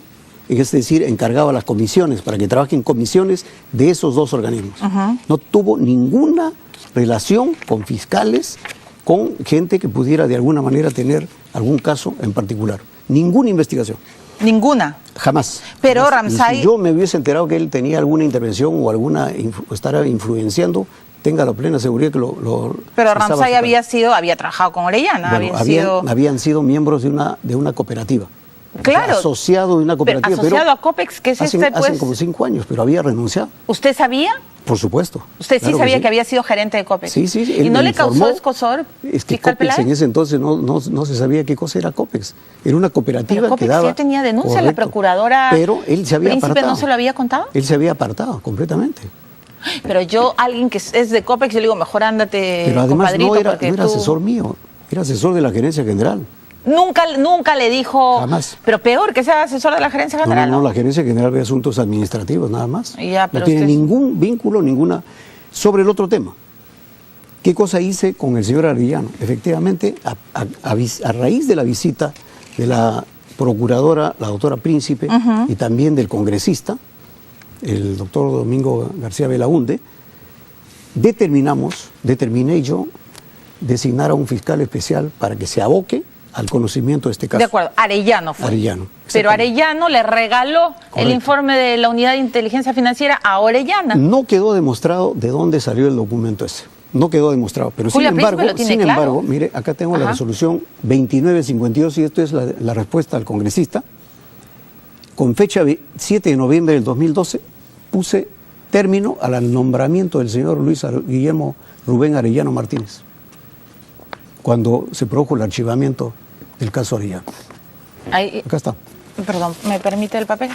es decir, encargado a las comisiones, para que trabaje en comisiones de esos dos organismos. No tuvo ninguna relación con fiscales, con gente que pudiera de alguna manera tener algún caso en particular. Ninguna investigación. Ninguna. Jamás. Pero Jamás. Y Ramsay- si yo me hubiese enterado que él tenía alguna intervención o alguna estará influenciando, tenga la plena seguridad que lo Pero estaba Ramsay afectando. había trabajado con Orellana, Bueno, había sido... habían sido miembros de una cooperativa. Claro. Asociado de una cooperativa. asociado a Copex, que es hacen pues... como 5 años, pero había renunciado. ¿Usted sabía? Por supuesto. ¿Usted sí Claro sabía sí. que había sido gerente de Copex? Sí, sí. ¿Y él no me le causó informó. escozor, Es que fiscal Copex Peláez? en ese entonces no se sabía qué cosa era Copex. Era una cooperativa Pero Copex que daba... ya tenía denuncia, la Correcto. procuradora Pero él se había Príncipe apartado. no se lo había contado. Él se había apartado completamente. Pero yo, alguien que es de Copex, yo le digo, mejor ándate, Pero además compadrito, no era porque tú... asesor mío, era asesor de la Gerencia General. Nunca le dijo... Jamás. Pero peor, que sea asesor de la gerencia general, No, la Gerencia General ve asuntos administrativos nada más. Ya, pero no tiene usted- ningún vínculo, ninguna... Sobre el otro tema, ¿qué cosa hice con el señor Arellano? Efectivamente, a raíz de la visita de la procuradora, la doctora Príncipe, y también del congresista, el doctor Domingo García Belaúnde, determiné yo designar a un fiscal especial para que se aboque al conocimiento de este caso. De acuerdo, Arellano fue. Arellano, Pero exactamente. Arellano le regaló el Correcto. informe de la Unidad de Inteligencia Financiera a Orellana. No quedó demostrado de dónde salió el documento ese. No quedó demostrado. Pero Julia sin Príncipe lo tiene claro. embargo, mire, acá tengo la Ajá. resolución 2952 y esto es la respuesta al congresista. Con fecha 7 de noviembre del 2012 puse término al nombramiento del señor Luis Guillermo Rubén Arellano Martínez, cuando se produjo el archivamiento del caso Arellano. Ahí, Acá está. perdón, ¿me permite el papel?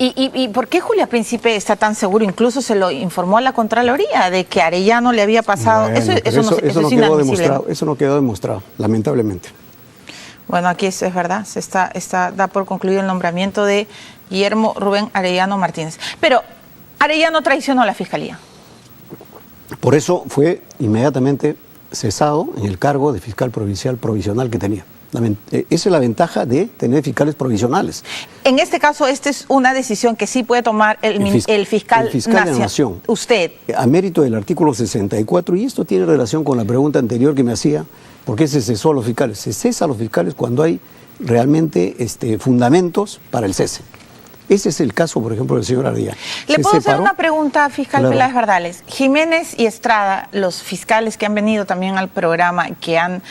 ¿Y por qué Julia Príncipe está tan seguro? Incluso se lo informó a la Contraloría de que Arellano le había pasado. Bueno, pero eso eso no es quedó inadmisible. demostrado. Eso no quedó demostrado, lamentablemente. Bueno, aquí es verdad, da por concluido el nombramiento de Guillermo Rubén Arellano Martínez. Pero Arellano traicionó a la Fiscalía. Por eso fue inmediatamente cesado en el cargo de fiscal provincial provisional que tenía. Esa es la ventaja de tener fiscales provisionales. En este caso, esta es una decisión que sí puede tomar el fiscal de la Nación. Usted. A mérito del artículo 64, y esto tiene relación con la pregunta anterior que me hacía, ¿por qué se cesó a los fiscales? Se cesa a los fiscales cuando hay realmente fundamentos para el cese. Ese es el caso, por ejemplo, del señor Arellano. ¿Le Se puedo hacer separó. una pregunta, fiscal Claro. Peláez Bardales? Jiménez y Estrada, los fiscales que han venido también al programa, que han,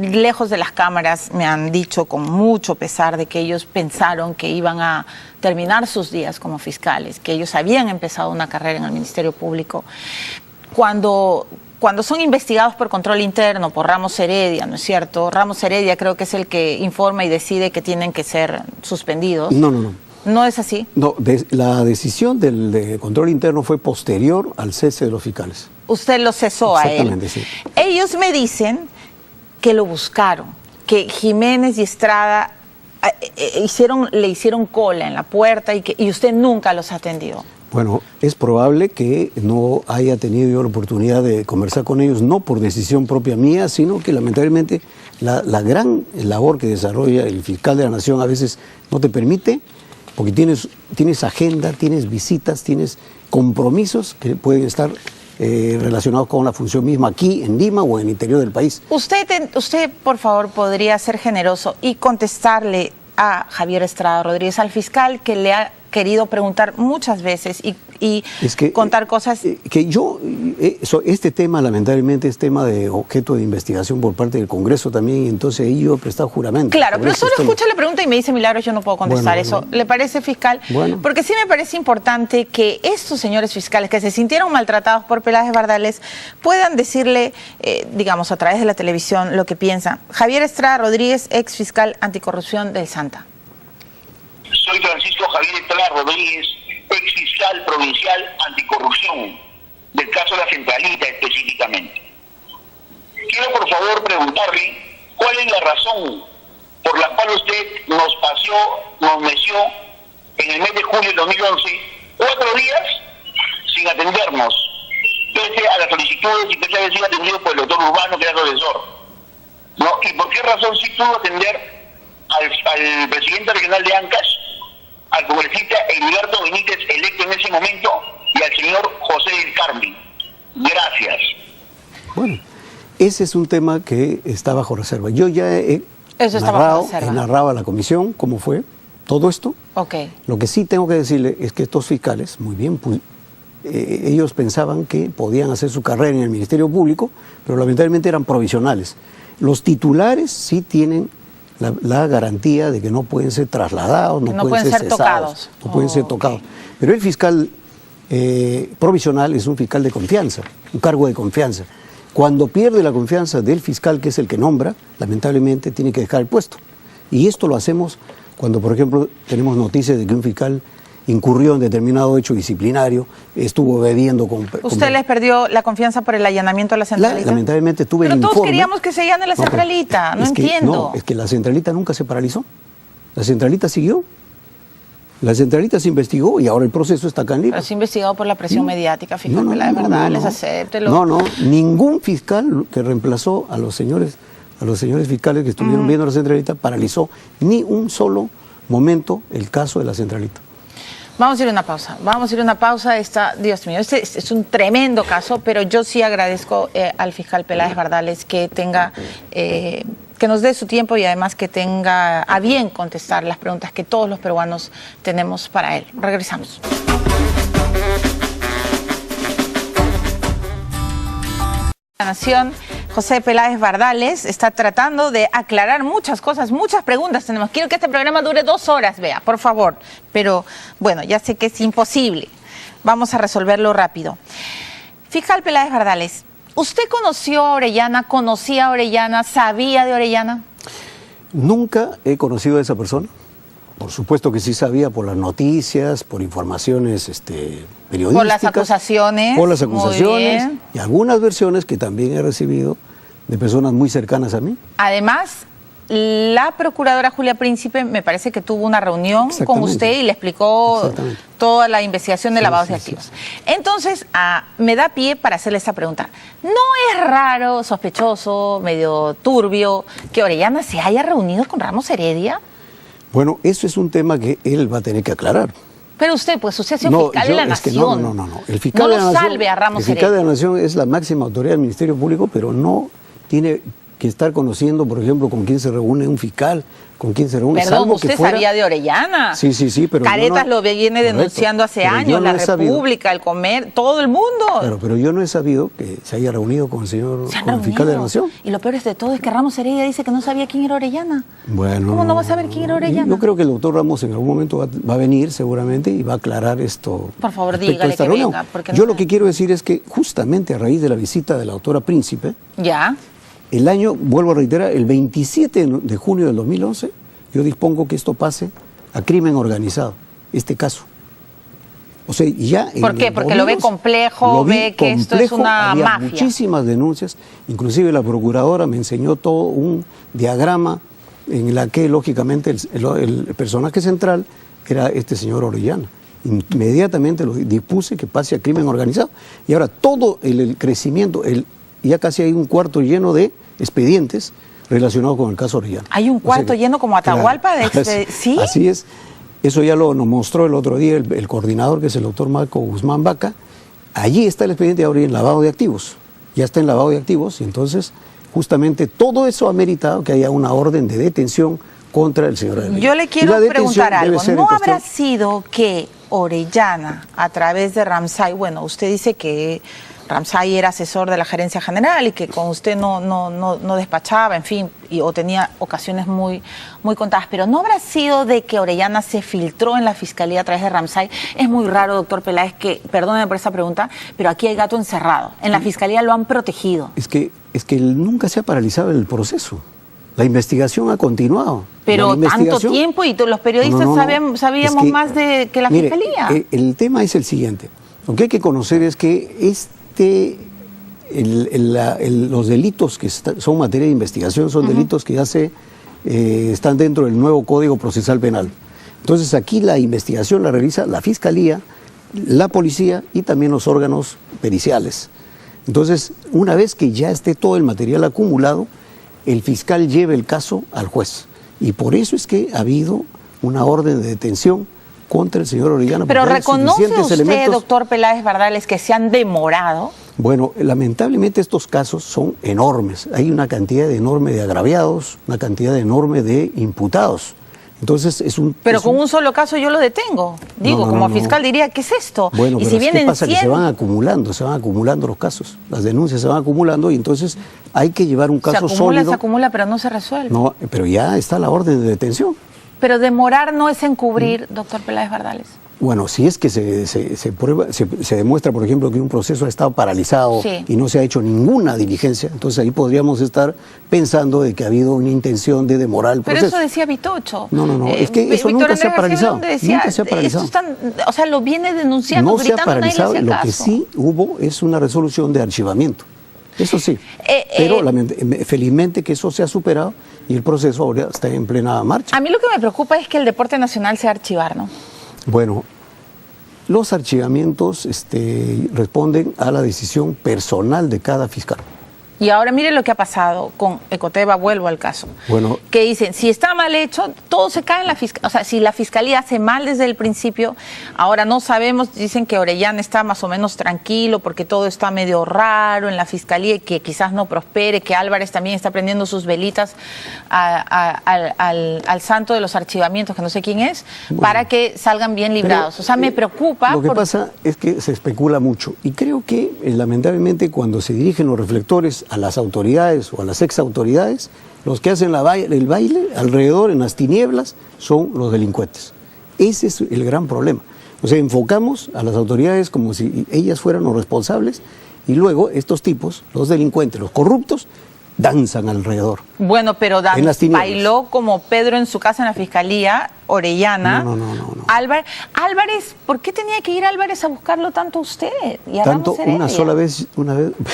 lejos de las cámaras, me han dicho con mucho pesar de que ellos pensaron que iban a terminar sus días como fiscales, que ellos habían empezado una carrera en el Ministerio Público. Cuando son investigados por control interno, por Ramos Heredia, ¿no es cierto? Ramos Heredia creo que es el que informa y decide que tienen que ser suspendidos. No. ¿No es así? No, la decisión de control interno fue posterior al cese de los fiscales. Usted lo cesó a él. Exactamente, sí. Ellos me dicen que lo buscaron, que Jiménez y Estrada le hicieron cola en la puerta y usted nunca los atendió. Bueno, es probable que no haya tenido yo la oportunidad de conversar con ellos, no por decisión propia mía, sino que lamentablemente la gran labor que desarrolla el fiscal de la Nación a veces no te permite, porque tienes agenda, tienes visitas, tienes compromisos que pueden estar relacionados con la función misma aquí en Lima o en el interior del país. Usted, por favor, podría ser generoso y contestarle a Javier Estrada Rodríguez, al fiscal que le ha querido preguntar muchas veces y contar cosas. Este tema lamentablemente es tema de objeto de investigación por parte del Congreso también, y entonces ahí yo he prestado juramento. Claro, pero solo escucha la pregunta y me dice, Milagros, yo no puedo contestar eso. ¿Le parece, fiscal? Bueno. Porque sí me parece importante que estos señores fiscales que se sintieron maltratados por Peláez Bardales puedan decirle, digamos, a través de la televisión lo que piensan. Javier Estrada Rodríguez, ex fiscal anticorrupción del Santa. Soy Francisco Javier Estrada Rodríguez, ex fiscal provincial anticorrupción, del caso de la Centralita específicamente. Quiero por favor preguntarle cuál es la razón por la cual usted nos meció en el mes de julio del 2011 4 días sin atendernos, pese a las solicitudes y pese a haber sido atendido por el doctor Urbano, que era su asesor, ¿no? ¿Y por qué razón sí pudo atender al presidente regional de Ancash, al congresista Edilberto Benítez, electo en ese momento, y al señor José del Carmen? Gracias. Bueno, ese es un tema que está bajo reserva. Yo ya he narrado a la comisión cómo fue todo esto. Okay. Lo que sí tengo que decirle es que estos fiscales, muy bien, ellos pensaban que podían hacer su carrera en el Ministerio Público, pero lamentablemente eran provisionales. Los titulares sí tienen la garantía de que no pueden ser trasladados, no pueden ser cesados, no pueden ser tocados. Pero el fiscal provisional es un fiscal de confianza, un cargo de confianza. Cuando pierde la confianza del fiscal, que es el que nombra, lamentablemente tiene que dejar el puesto. Y esto lo hacemos cuando, por ejemplo, tenemos noticias de que un fiscal incurrió en determinado hecho disciplinario, estuvo bebiendo con... ¿Usted les perdió la confianza por el allanamiento a la Centralita? Lamentablemente tuve el informe. Pero todos queríamos que se allane la Centralita, no entiendo. No, es que la Centralita nunca se paralizó. La Centralita siguió. La Centralita se investigó y ahora el proceso está acá en Lima. Pero se ha investigado por la presión mediática, fiscal Peláez Bardales, acéptelo. No, ningún fiscal que reemplazó a los señores fiscales que estuvieron viendo la Centralita paralizó ni un solo momento el caso de la Centralita. Vamos a ir a una pausa, Dios mío, este es un tremendo caso, pero yo sí agradezco al fiscal Peláez Bardales que tenga, que nos dé su tiempo y además que tenga a bien contestar las preguntas que todos los peruanos tenemos para él. Regresamos. La Nación, José Peláez Bardales está tratando de aclarar muchas cosas, muchas preguntas tenemos. Quiero que este programa dure 2 horas, vea, por favor. Pero bueno, ya sé que es imposible. Vamos a resolverlo rápido. Fiscal Peláez Bardales, ¿usted conoció a Orellana, conocía a Orellana, sabía de Orellana? Nunca he conocido a esa persona. Por supuesto que sí sabía por las noticias, por informaciones periodísticas. Por las acusaciones. Por las acusaciones y algunas versiones que también he recibido de personas muy cercanas a mí. Además, la procuradora Julia Príncipe me parece que tuvo una reunión con usted y le explicó toda la investigación de lavados de activos. Entonces, me da pie para hacerle esta pregunta. ¿No es raro, sospechoso, medio turbio que Orellana se haya reunido con Ramos Heredia? Bueno, eso es un tema que él va a tener que aclarar. Pero usted ha sido fiscal de la Nación. No. El fiscal de la Nación, salve a Ramos Heredia. El fiscal de la Nación es la máxima autoridad del Ministerio Público, pero no tiene que estar conociendo, por ejemplo, con quién se reúne un fiscal, con quién se reúne. Perdón, usted sabía de Orellana. Sí, pero Caretas lo viene denunciando hace años, la República, el Comer, todo el mundo. Claro, pero yo no he sabido que se haya reunido con el fiscal de la Nación. Y lo peor de todo es que Ramos Heredia dice que no sabía quién era Orellana. Bueno. ¿Cómo no va a saber quién era Orellana? Yo creo que el doctor Ramos en algún momento va a venir seguramente y va a aclarar esto. Por favor, dígale que venga. Yo lo que quiero decir es que justamente a raíz de la visita de la doctora Príncipe, el año, vuelvo a reiterar, el 27 de junio del 2011, yo dispongo que esto pase a crimen organizado, este caso. O sea, ya... ¿Por qué? Porque lo ve complejo, ve que esto es una mafia. Había muchísimas denuncias, inclusive la procuradora me enseñó todo un diagrama en la que, lógicamente, el personaje central era este señor Orellana. Inmediatamente lo dispuse que pase a crimen organizado. Y ahora todo el crecimiento, ya casi hay un cuarto lleno de expedientes relacionados con el caso Orellana. Hay un cuarto lleno como Atahualpa de ¿sí? Así es. Eso ya nos mostró el otro día el coordinador, que es el doctor Marco Guzmán Vaca. allí está el expediente ahora en lavado de activos. Ya está en lavado de activos y entonces justamente todo eso ha meritado que haya una orden de detención contra el señor Orellana. Yo le quiero preguntar algo. ¿No habrá sido que Orellana, a través de Ramsay, bueno, usted dice que Ramsay era asesor de la gerencia general y que con usted no despachaba, en fin, o tenía ocasiones muy contadas, pero ¿no habrá sido de que Orellana se filtró en la fiscalía a través de Ramsay? Es muy raro, doctor Peláez, que, perdóneme por esa pregunta, pero aquí hay gato encerrado. En la fiscalía lo han protegido. Es que nunca se ha paralizado el proceso. La investigación ha continuado. Pero tanto tiempo y los periodistas sabíamos más que la fiscalía. El tema es el siguiente. Lo que hay que conocer es que los delitos que son materia de investigación son delitos que ya están dentro del nuevo Código Procesal Penal. Entonces aquí la investigación la realiza la Fiscalía, la Policía y también los órganos periciales. Entonces, una vez que ya esté todo el material acumulado, el fiscal lleva el caso al juez. Y por eso es que ha habido una orden de detención contra el señor Orellana. Pero ¿reconoce usted, doctor Peláez Bardales, que se han demorado? Bueno, lamentablemente estos casos son enormes. Hay una cantidad enorme de agraviados, una cantidad enorme de imputados. Entonces Pero con un solo caso yo lo detengo. Digo, como fiscal diría, ¿qué es esto? Bueno, y pero si vienen ¿qué pasa? 100... Que se van acumulando los casos. Las denuncias se van acumulando y entonces hay que llevar un caso sólido. Se acumula, pero no se resuelve. No, pero ya está la orden de detención. Pero demorar no es encubrir, doctor Peláez Bardales. Bueno, si es que se demuestra, por ejemplo, que un proceso ha estado paralizado y no se ha hecho ninguna diligencia, entonces ahí podríamos estar pensando de que ha habido una intención de demorar el proceso. Pero eso decía Vitocho. No, es que eso nunca se ha paralizado. Nunca se ha paralizado. O sea, lo viene denunciando, no gritando, se ha paralizado. nadie le hace caso. Lo que sí hubo es una resolución de archivamiento. Eso sí, pero felizmente que eso se ha superado y el proceso ahora está en plena marcha. A mí lo que me preocupa es que el deporte nacional se va a archivar, ¿no? Bueno, los archivamientos responden a la decisión personal de cada fiscal. Y ahora mire lo que ha pasado con Ecoteva, vuelvo al caso. Bueno, que dicen, si está mal hecho, todo se cae en la fiscalía. O sea, si la fiscalía hace mal desde el principio, ahora no sabemos, dicen que Orellana está más o menos tranquilo porque todo está medio raro en la fiscalía y que quizás no prospere, que Álvarez también está prendiendo sus velitas al santo de los archivamientos, que no sé quién es, para que salgan bien librados. O sea, me preocupa. Lo que pasa es que se especula mucho y creo que lamentablemente cuando se dirigen los reflectores a las autoridades o a las exautoridades, los que hacen el baile alrededor en las tinieblas son los delincuentes. Ese es el gran problema. O sea, enfocamos a las autoridades como si ellas fueran los responsables y luego estos tipos, los delincuentes, los corruptos, danzan alrededor. Bueno, pero bailó como Pedro en su casa en la fiscalía, Orellana. No. Álvarez, ¿por qué tenía que ir Álvarez a buscarlo tanto usted? Y tanto una sola vez.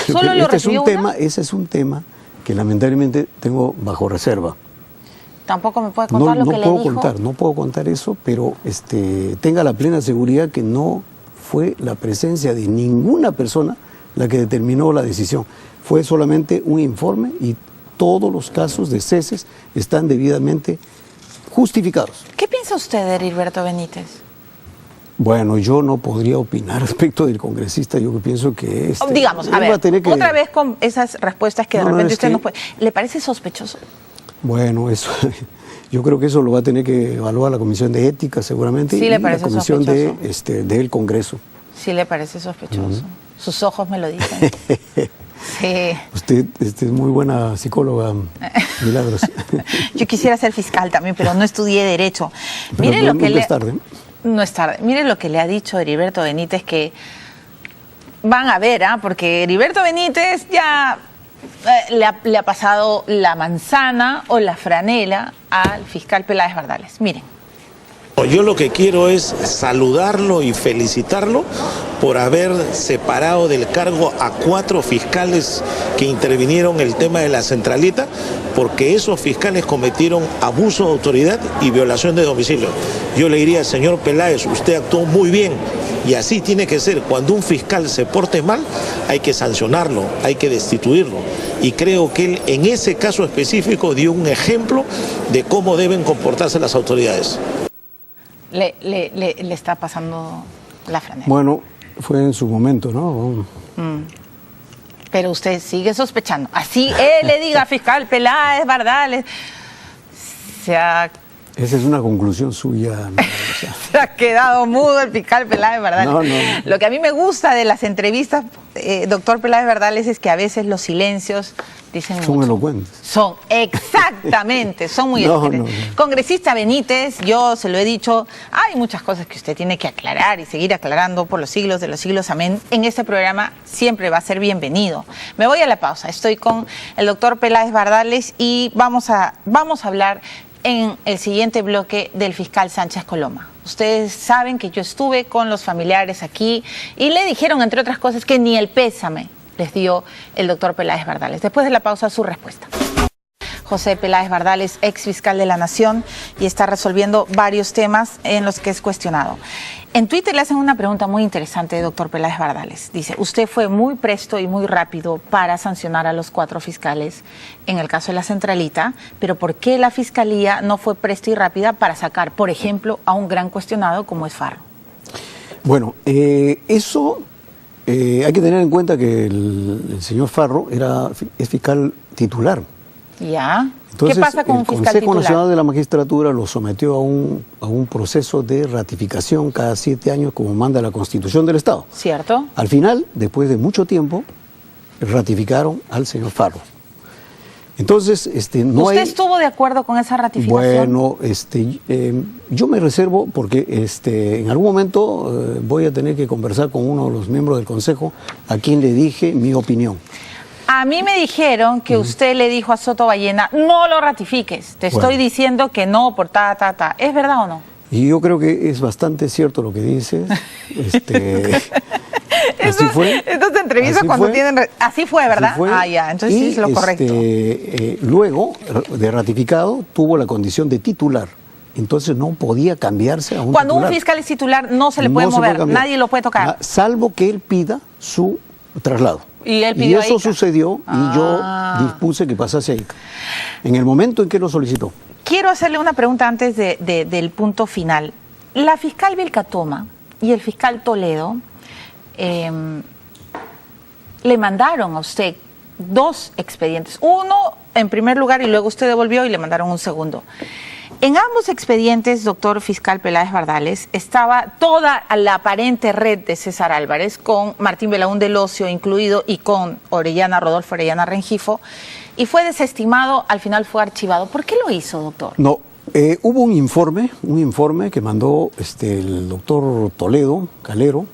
¿Solo lo recibió una? Ese es un tema que lamentablemente tengo bajo reserva. Tampoco me puede contar lo que le dijo. No puedo contar eso, pero tenga la plena seguridad que no fue la presencia de ninguna persona la que determinó la decisión. Fue solamente un informe y todos los casos de ceses están debidamente justificados. ¿Qué piensa usted de Heriberto Benítez? Bueno, yo no podría opinar respecto del congresista. Yo pienso que digamos, a ver, otra vez con esas respuestas que de repente usted no puede. ¿Le parece sospechoso? Bueno, eso, yo creo que eso lo va a tener que evaluar la Comisión de Ética seguramente sí, y la Comisión del Congreso. Sí, le parece sospechoso. Sus ojos me lo dicen. Sí. Usted es muy buena psicóloga, Milagros. Yo quisiera ser fiscal también, pero no estudié Derecho. Mire lo que es tarde. No es tarde. Mire lo que le ha dicho Heriberto Benítez, que van a ver, porque Heriberto Benítez ya le ha pasado la manzana o la franela al fiscal Peláez Bardales. Miren. Yo lo que quiero es saludarlo y felicitarlo por haber separado del cargo a 4 fiscales que intervinieron en el tema de la centralita, porque esos fiscales cometieron abuso de autoridad y violación de domicilio. Yo le diría, señor Peláez, usted actuó muy bien y así tiene que ser. Cuando un fiscal se porte mal, hay que sancionarlo, hay que destituirlo. Y creo que él en ese caso específico dio un ejemplo de cómo deben comportarse las autoridades. Le está pasando la franela. Bueno, fue en su momento, ¿no? Pero usted sigue sospechando. Así él le diga, fiscal Peláez Bardales, Esa es una conclusión suya. se ha quedado mudo el fiscal Peláez Bardales. No. Lo que a mí me gusta de las entrevistas, doctor Peláez Bardales, es que a veces los silencios dicen Son mucho. elocuentes. Son, exactamente, son muy No, elocuentes. no. Congresista Benítez, yo se lo he dicho, hay muchas cosas que usted tiene que aclarar y seguir aclarando por los siglos de los siglos, amén. En este programa siempre va a ser bienvenido. Me voy a la pausa, estoy con el doctor Peláez Bardales y vamos a hablar en el siguiente bloque del fiscal Sánchez Coloma. Ustedes saben que yo estuve con los familiares aquí y le dijeron, entre otras cosas, que ni el pésame les dio el doctor Peláez Bardales. Después de la pausa, su respuesta. José Peláez Bardales, ex fiscal de la Nación, y está resolviendo varios temas en los que es cuestionado. En Twitter le hacen una pregunta muy interesante, doctor Peláez Bardales. Dice, usted fue muy presto y muy rápido para sancionar a los 4 fiscales en el caso de la Centralita, pero ¿por qué la Fiscalía no fue presta y rápida para sacar, por ejemplo, a un gran cuestionado como es Farro? Bueno, eso hay que tener en cuenta que el señor Farro es fiscal titular. ¿Ya? Entonces, ¿Qué pasa con un fiscal el Consejo titular? Nacional de la Magistratura lo sometió a un proceso de ratificación cada 7 años, como manda la Constitución del Estado. ¿Cierto? Al final, después de mucho tiempo, ratificaron al señor Farro. Entonces, no ¿Usted hay... estuvo de acuerdo con esa ratificación? Bueno, yo me reservo porque en algún momento voy a tener que conversar con uno de los miembros del Consejo a quien le dije mi opinión. A mí me dijeron que usted le dijo a Soto Ballena, no lo ratifiques, te estoy diciendo que no por ta. ¿Es verdad o no? Y yo creo que es bastante cierto lo que dices. Así fue. Estas entrevistas Así cuando fue. tienen... Así fue, ¿verdad? Así fue. Ah, ya, entonces sí es lo correcto. Luego de ratificado, tuvo la condición de titular. Entonces no podía cambiarse a un Cuando titular. un fiscal es titular no se le puede No se mover, cambiar. nadie lo puede tocar. Salvo que él pida su traslado. Y él pidió a eso ICA. sucedió y yo dispuse que pasase a ICA. En el momento en que lo solicitó. Quiero hacerle una pregunta antes del punto final. La fiscal Vilcatoma y el fiscal Toledo le mandaron a usted 2 expedientes. Uno en primer lugar y luego usted devolvió y le mandaron un segundo. En ambos expedientes, doctor fiscal Peláez Bardales, estaba toda la aparente red de César Álvarez, con Martín Belaúnde Locio incluido y con Rodolfo Orellana Rengifo, y fue desestimado, al final fue archivado. ¿Por qué lo hizo, doctor? No, hubo un informe que mandó el doctor Toledo, Calero,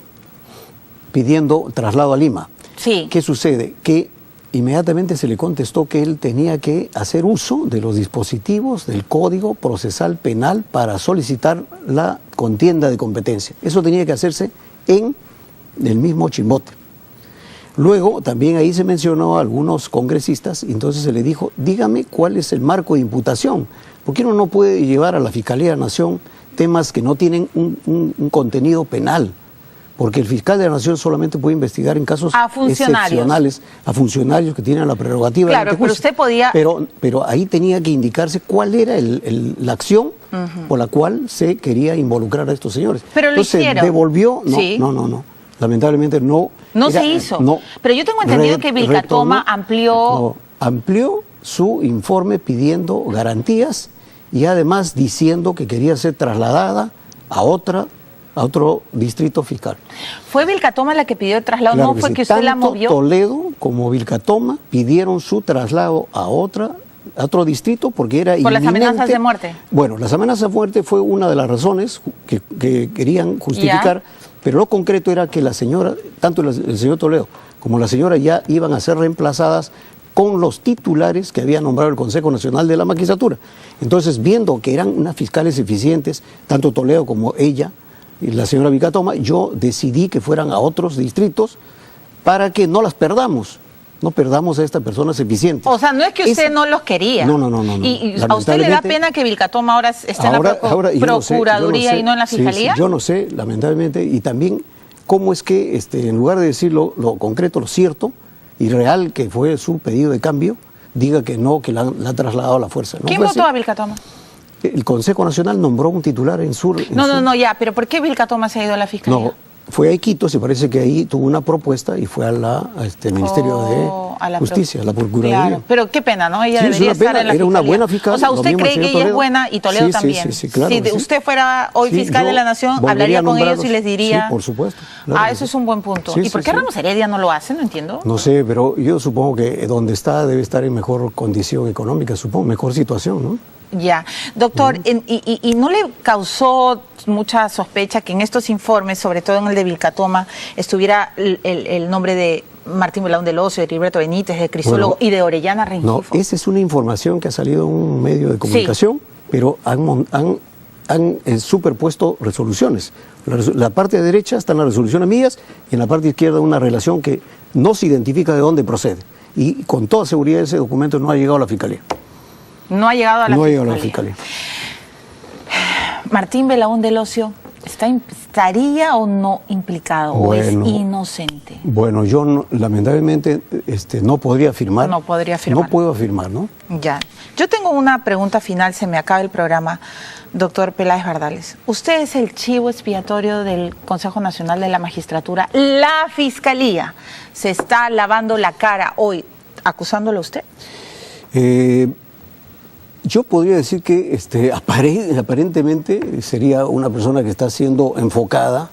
pidiendo traslado a Lima. Sí. ¿Qué sucede? Que inmediatamente se le contestó que él tenía que hacer uso de los dispositivos del Código Procesal Penal para solicitar la contienda de competencia. Eso tenía que hacerse en el mismo Chimbote. Luego también ahí se mencionó a algunos congresistas y entonces se le dijo, dígame cuál es el marco de imputación. Porque uno no puede llevar a la Fiscalía de la Nación temas que no tienen un contenido penal. Porque el fiscal de la Nación solamente puede investigar en casos excepcionales a funcionarios que tienen la prerrogativa. Claro, pero usted podía... Pero ahí tenía que indicarse cuál era la acción por la cual se quería involucrar a estos señores. Pero lo hicieron. Devolvió, Sí. No. Lamentablemente no. No se hizo. Pero yo tengo entendido que Vilcatoma amplió su informe pidiendo garantías y además diciendo que quería ser trasladada a otro distrito fiscal. ¿Fue Vilcatoma la que pidió el traslado? Claro ¿No fue sí. que usted la Tanto movió? Toledo como Vilcatoma pidieron su traslado a otro distrito porque era ¿Por las inminente. amenazas de muerte? Bueno, las amenazas de muerte fue una de las razones que querían justificar, pero lo concreto era que la señora, tanto el señor Toledo como la señora ya iban a ser reemplazadas con los titulares que había nombrado el Consejo Nacional de la Magistratura. Entonces, viendo que eran unas fiscales eficientes, tanto Toledo como ella, y la señora Vilcatoma, yo decidí que fueran a otros distritos para que no las perdamos, no perdamos a estas personas eficientes. O sea, no es que usted no los quería. No. ¿Y a usted le da pena que Vilcatoma ahora esté en la Procuraduría y no en la Fiscalía? Sí, yo no sé, lamentablemente, y también cómo es que en lugar de decir lo concreto, lo cierto y real que fue su pedido de cambio, diga que no, que la ha trasladado a la fuerza. ¿No ¿Quién votó a Vilcatoma? El Consejo Nacional nombró un titular en sur. No, ya, pero ¿por qué Vilcatoma se ha ido a la Fiscalía? No, fue a Iquitos y parece que ahí tuvo una propuesta y fue al Ministerio de Justicia, a la Procuraduría. Claro, pero qué pena, ¿no? Ella Sí, debería estar en la era una fiscalía. buena fiscal. O sea, ¿usted cree que ella es buena y Toledo sí, también? Sí, claro. Si usted fuera hoy fiscal de la Nación, hablaría con ellos y les diría... Sí, por supuesto. Claro, eso es un buen punto. Sí, ¿Y por qué Ramos Heredia no lo hace? No entiendo. No sé, pero yo supongo que donde está debe estar en mejor condición económica, supongo, mejor situación, ¿no? Ya. Doctor, ¿y no le causó mucha sospecha que en estos informes, sobre todo en el de Vilcatoma, estuviera el nombre de Martín Belaúnde del Ocio, de Heriberto Benítez, de Crisólogo y de Orellana Rengifo? No, esa es una información que ha salido en un medio de comunicación, pero han superpuesto resoluciones. La parte derecha está en la resolución amigas y en la parte izquierda una relación que no se identifica de dónde procede. Y con toda seguridad ese documento no ha llegado a la Fiscalía. No ha llegado a la Fiscalía. No ha Fiscalía. llegado a la Fiscalía. Martín Belaúnde del Ocio, ¿estaría o no implicado? Bueno, ¿O es inocente? Bueno, yo lamentablemente no podría afirmar. No podría afirmar. No puedo afirmar, ¿no? Ya. Yo tengo una pregunta final, se me acaba el programa, doctor Peláez Bardales. Usted es el chivo expiatorio del Consejo Nacional de la Magistratura. La Fiscalía se está lavando la cara hoy, acusándolo a usted. Yo podría decir que aparentemente sería una persona que está siendo enfocada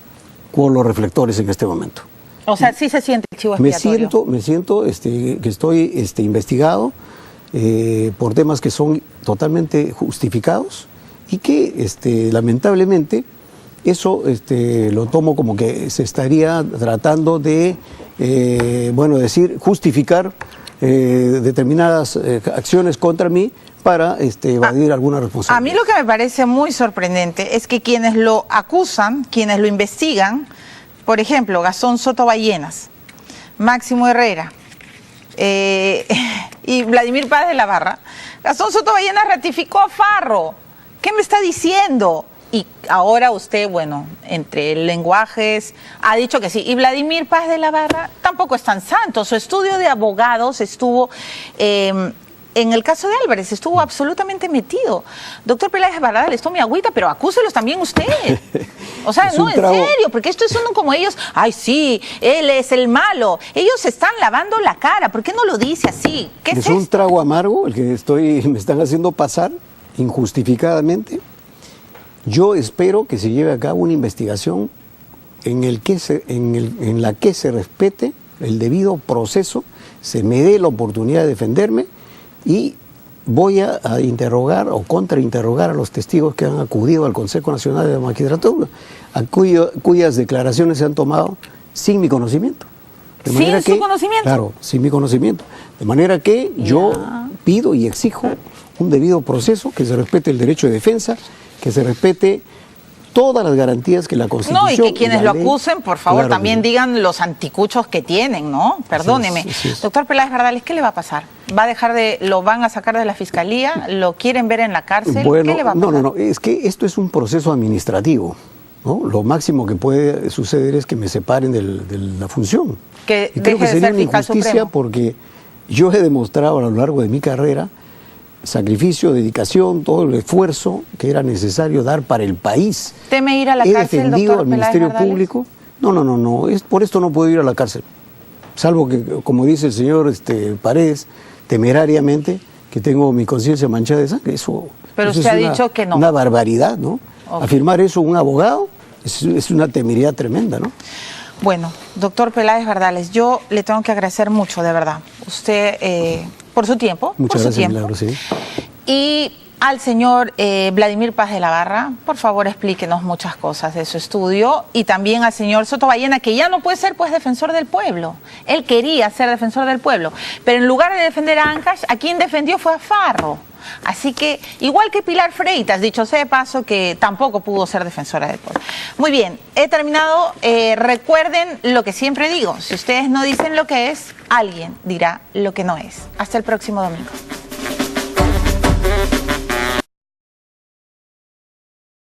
con los reflectores en este momento. O sea, sí se siente el chivo expiatorio. Me siento que estoy investigado por temas que son totalmente justificados y que lamentablemente eso lo tomo como que se estaría tratando de, justificar determinadas acciones contra mí para evadir alguna responsabilidad. A mí lo que me parece muy sorprendente es que quienes lo acusan, quienes lo investigan, por ejemplo, Gastón Soto Ballenas, Máximo Herrera y Vladimir Páez de la Barra, Gastón Soto Ballenas ratificó a Farro. ¿Qué me está diciendo? Y ahora usted, bueno, entre lenguajes, ha dicho que sí. Y Vladimir Páez de la Barra tampoco es tan santo. Su estudio de abogados estuvo... en el caso de Álvarez estuvo absolutamente metido. Doctor Peláez Bardales, tome agüita, pero acúselos también usted. O sea, no, en serio, porque esto es uno como ellos, ay sí, él es el malo. Ellos están lavando la cara, ¿por qué no lo dice así? ¿Qué es un esto? trago amargo el que me están haciendo pasar injustificadamente. Yo espero que se lleve a cabo una investigación en la que se respete el debido proceso, se me dé la oportunidad de defenderme y voy a interrogar o contrainterrogar a los testigos que han acudido al Consejo Nacional de la Magistratura, cuyas declaraciones se han tomado sin mi conocimiento. ¿Sin su conocimiento? Claro, sin mi conocimiento. De manera que yo pido y exijo un debido proceso, que se respete el derecho de defensa, que se respete todas las garantías que la Constitución... No, y que quienes lo acusen, por favor, claro, también digan los anticuchos que tienen, ¿no? Perdóneme. Así es. Doctor Peláez Bardales, ¿qué le va a pasar? ¿Lo van a sacar de la Fiscalía? ¿Lo quieren ver en la cárcel? Bueno, ¿Qué le va a pasar? No, es que esto es un proceso administrativo, ¿no? Lo máximo que puede suceder es que me separen de la función. Que y creo deje que de sería ser una fiscal injusticia supremo. porque yo he demostrado a lo largo de mi carrera sacrificio, dedicación, todo el esfuerzo que era necesario dar para el país. ¿Teme ir a la He cárcel, defendido doctor al Peláez Ministerio Bardales? Público. No, por esto no puedo ir a la cárcel. Salvo que, como dice el señor Paredes, temerariamente, que tengo mi conciencia manchada de sangre. Pero eso usted es ha dicho que no. Una barbaridad, ¿no? Okay. Afirmar eso un abogado es una temeridad tremenda, ¿no? Bueno, doctor Peláez Bardales, yo le tengo que agradecer mucho, de verdad. Usted, por su tiempo. Muchas por su gracias, tiempo. Milagro, sí. Y al señor Vladimir Páez de la Barra, por favor explíquenos muchas cosas de su estudio, y también al señor Soto Ballena, que ya no puede ser pues defensor del pueblo. Él quería ser defensor del pueblo, pero en lugar de defender a Ancash, a quien defendió fue a Farro. Así que, igual que Pilar Freitas, dicho sea de paso, que tampoco pudo ser defensora del pueblo. Muy bien, he terminado. Recuerden lo que siempre digo, si ustedes no dicen lo que es, alguien dirá lo que no es. Hasta el próximo domingo.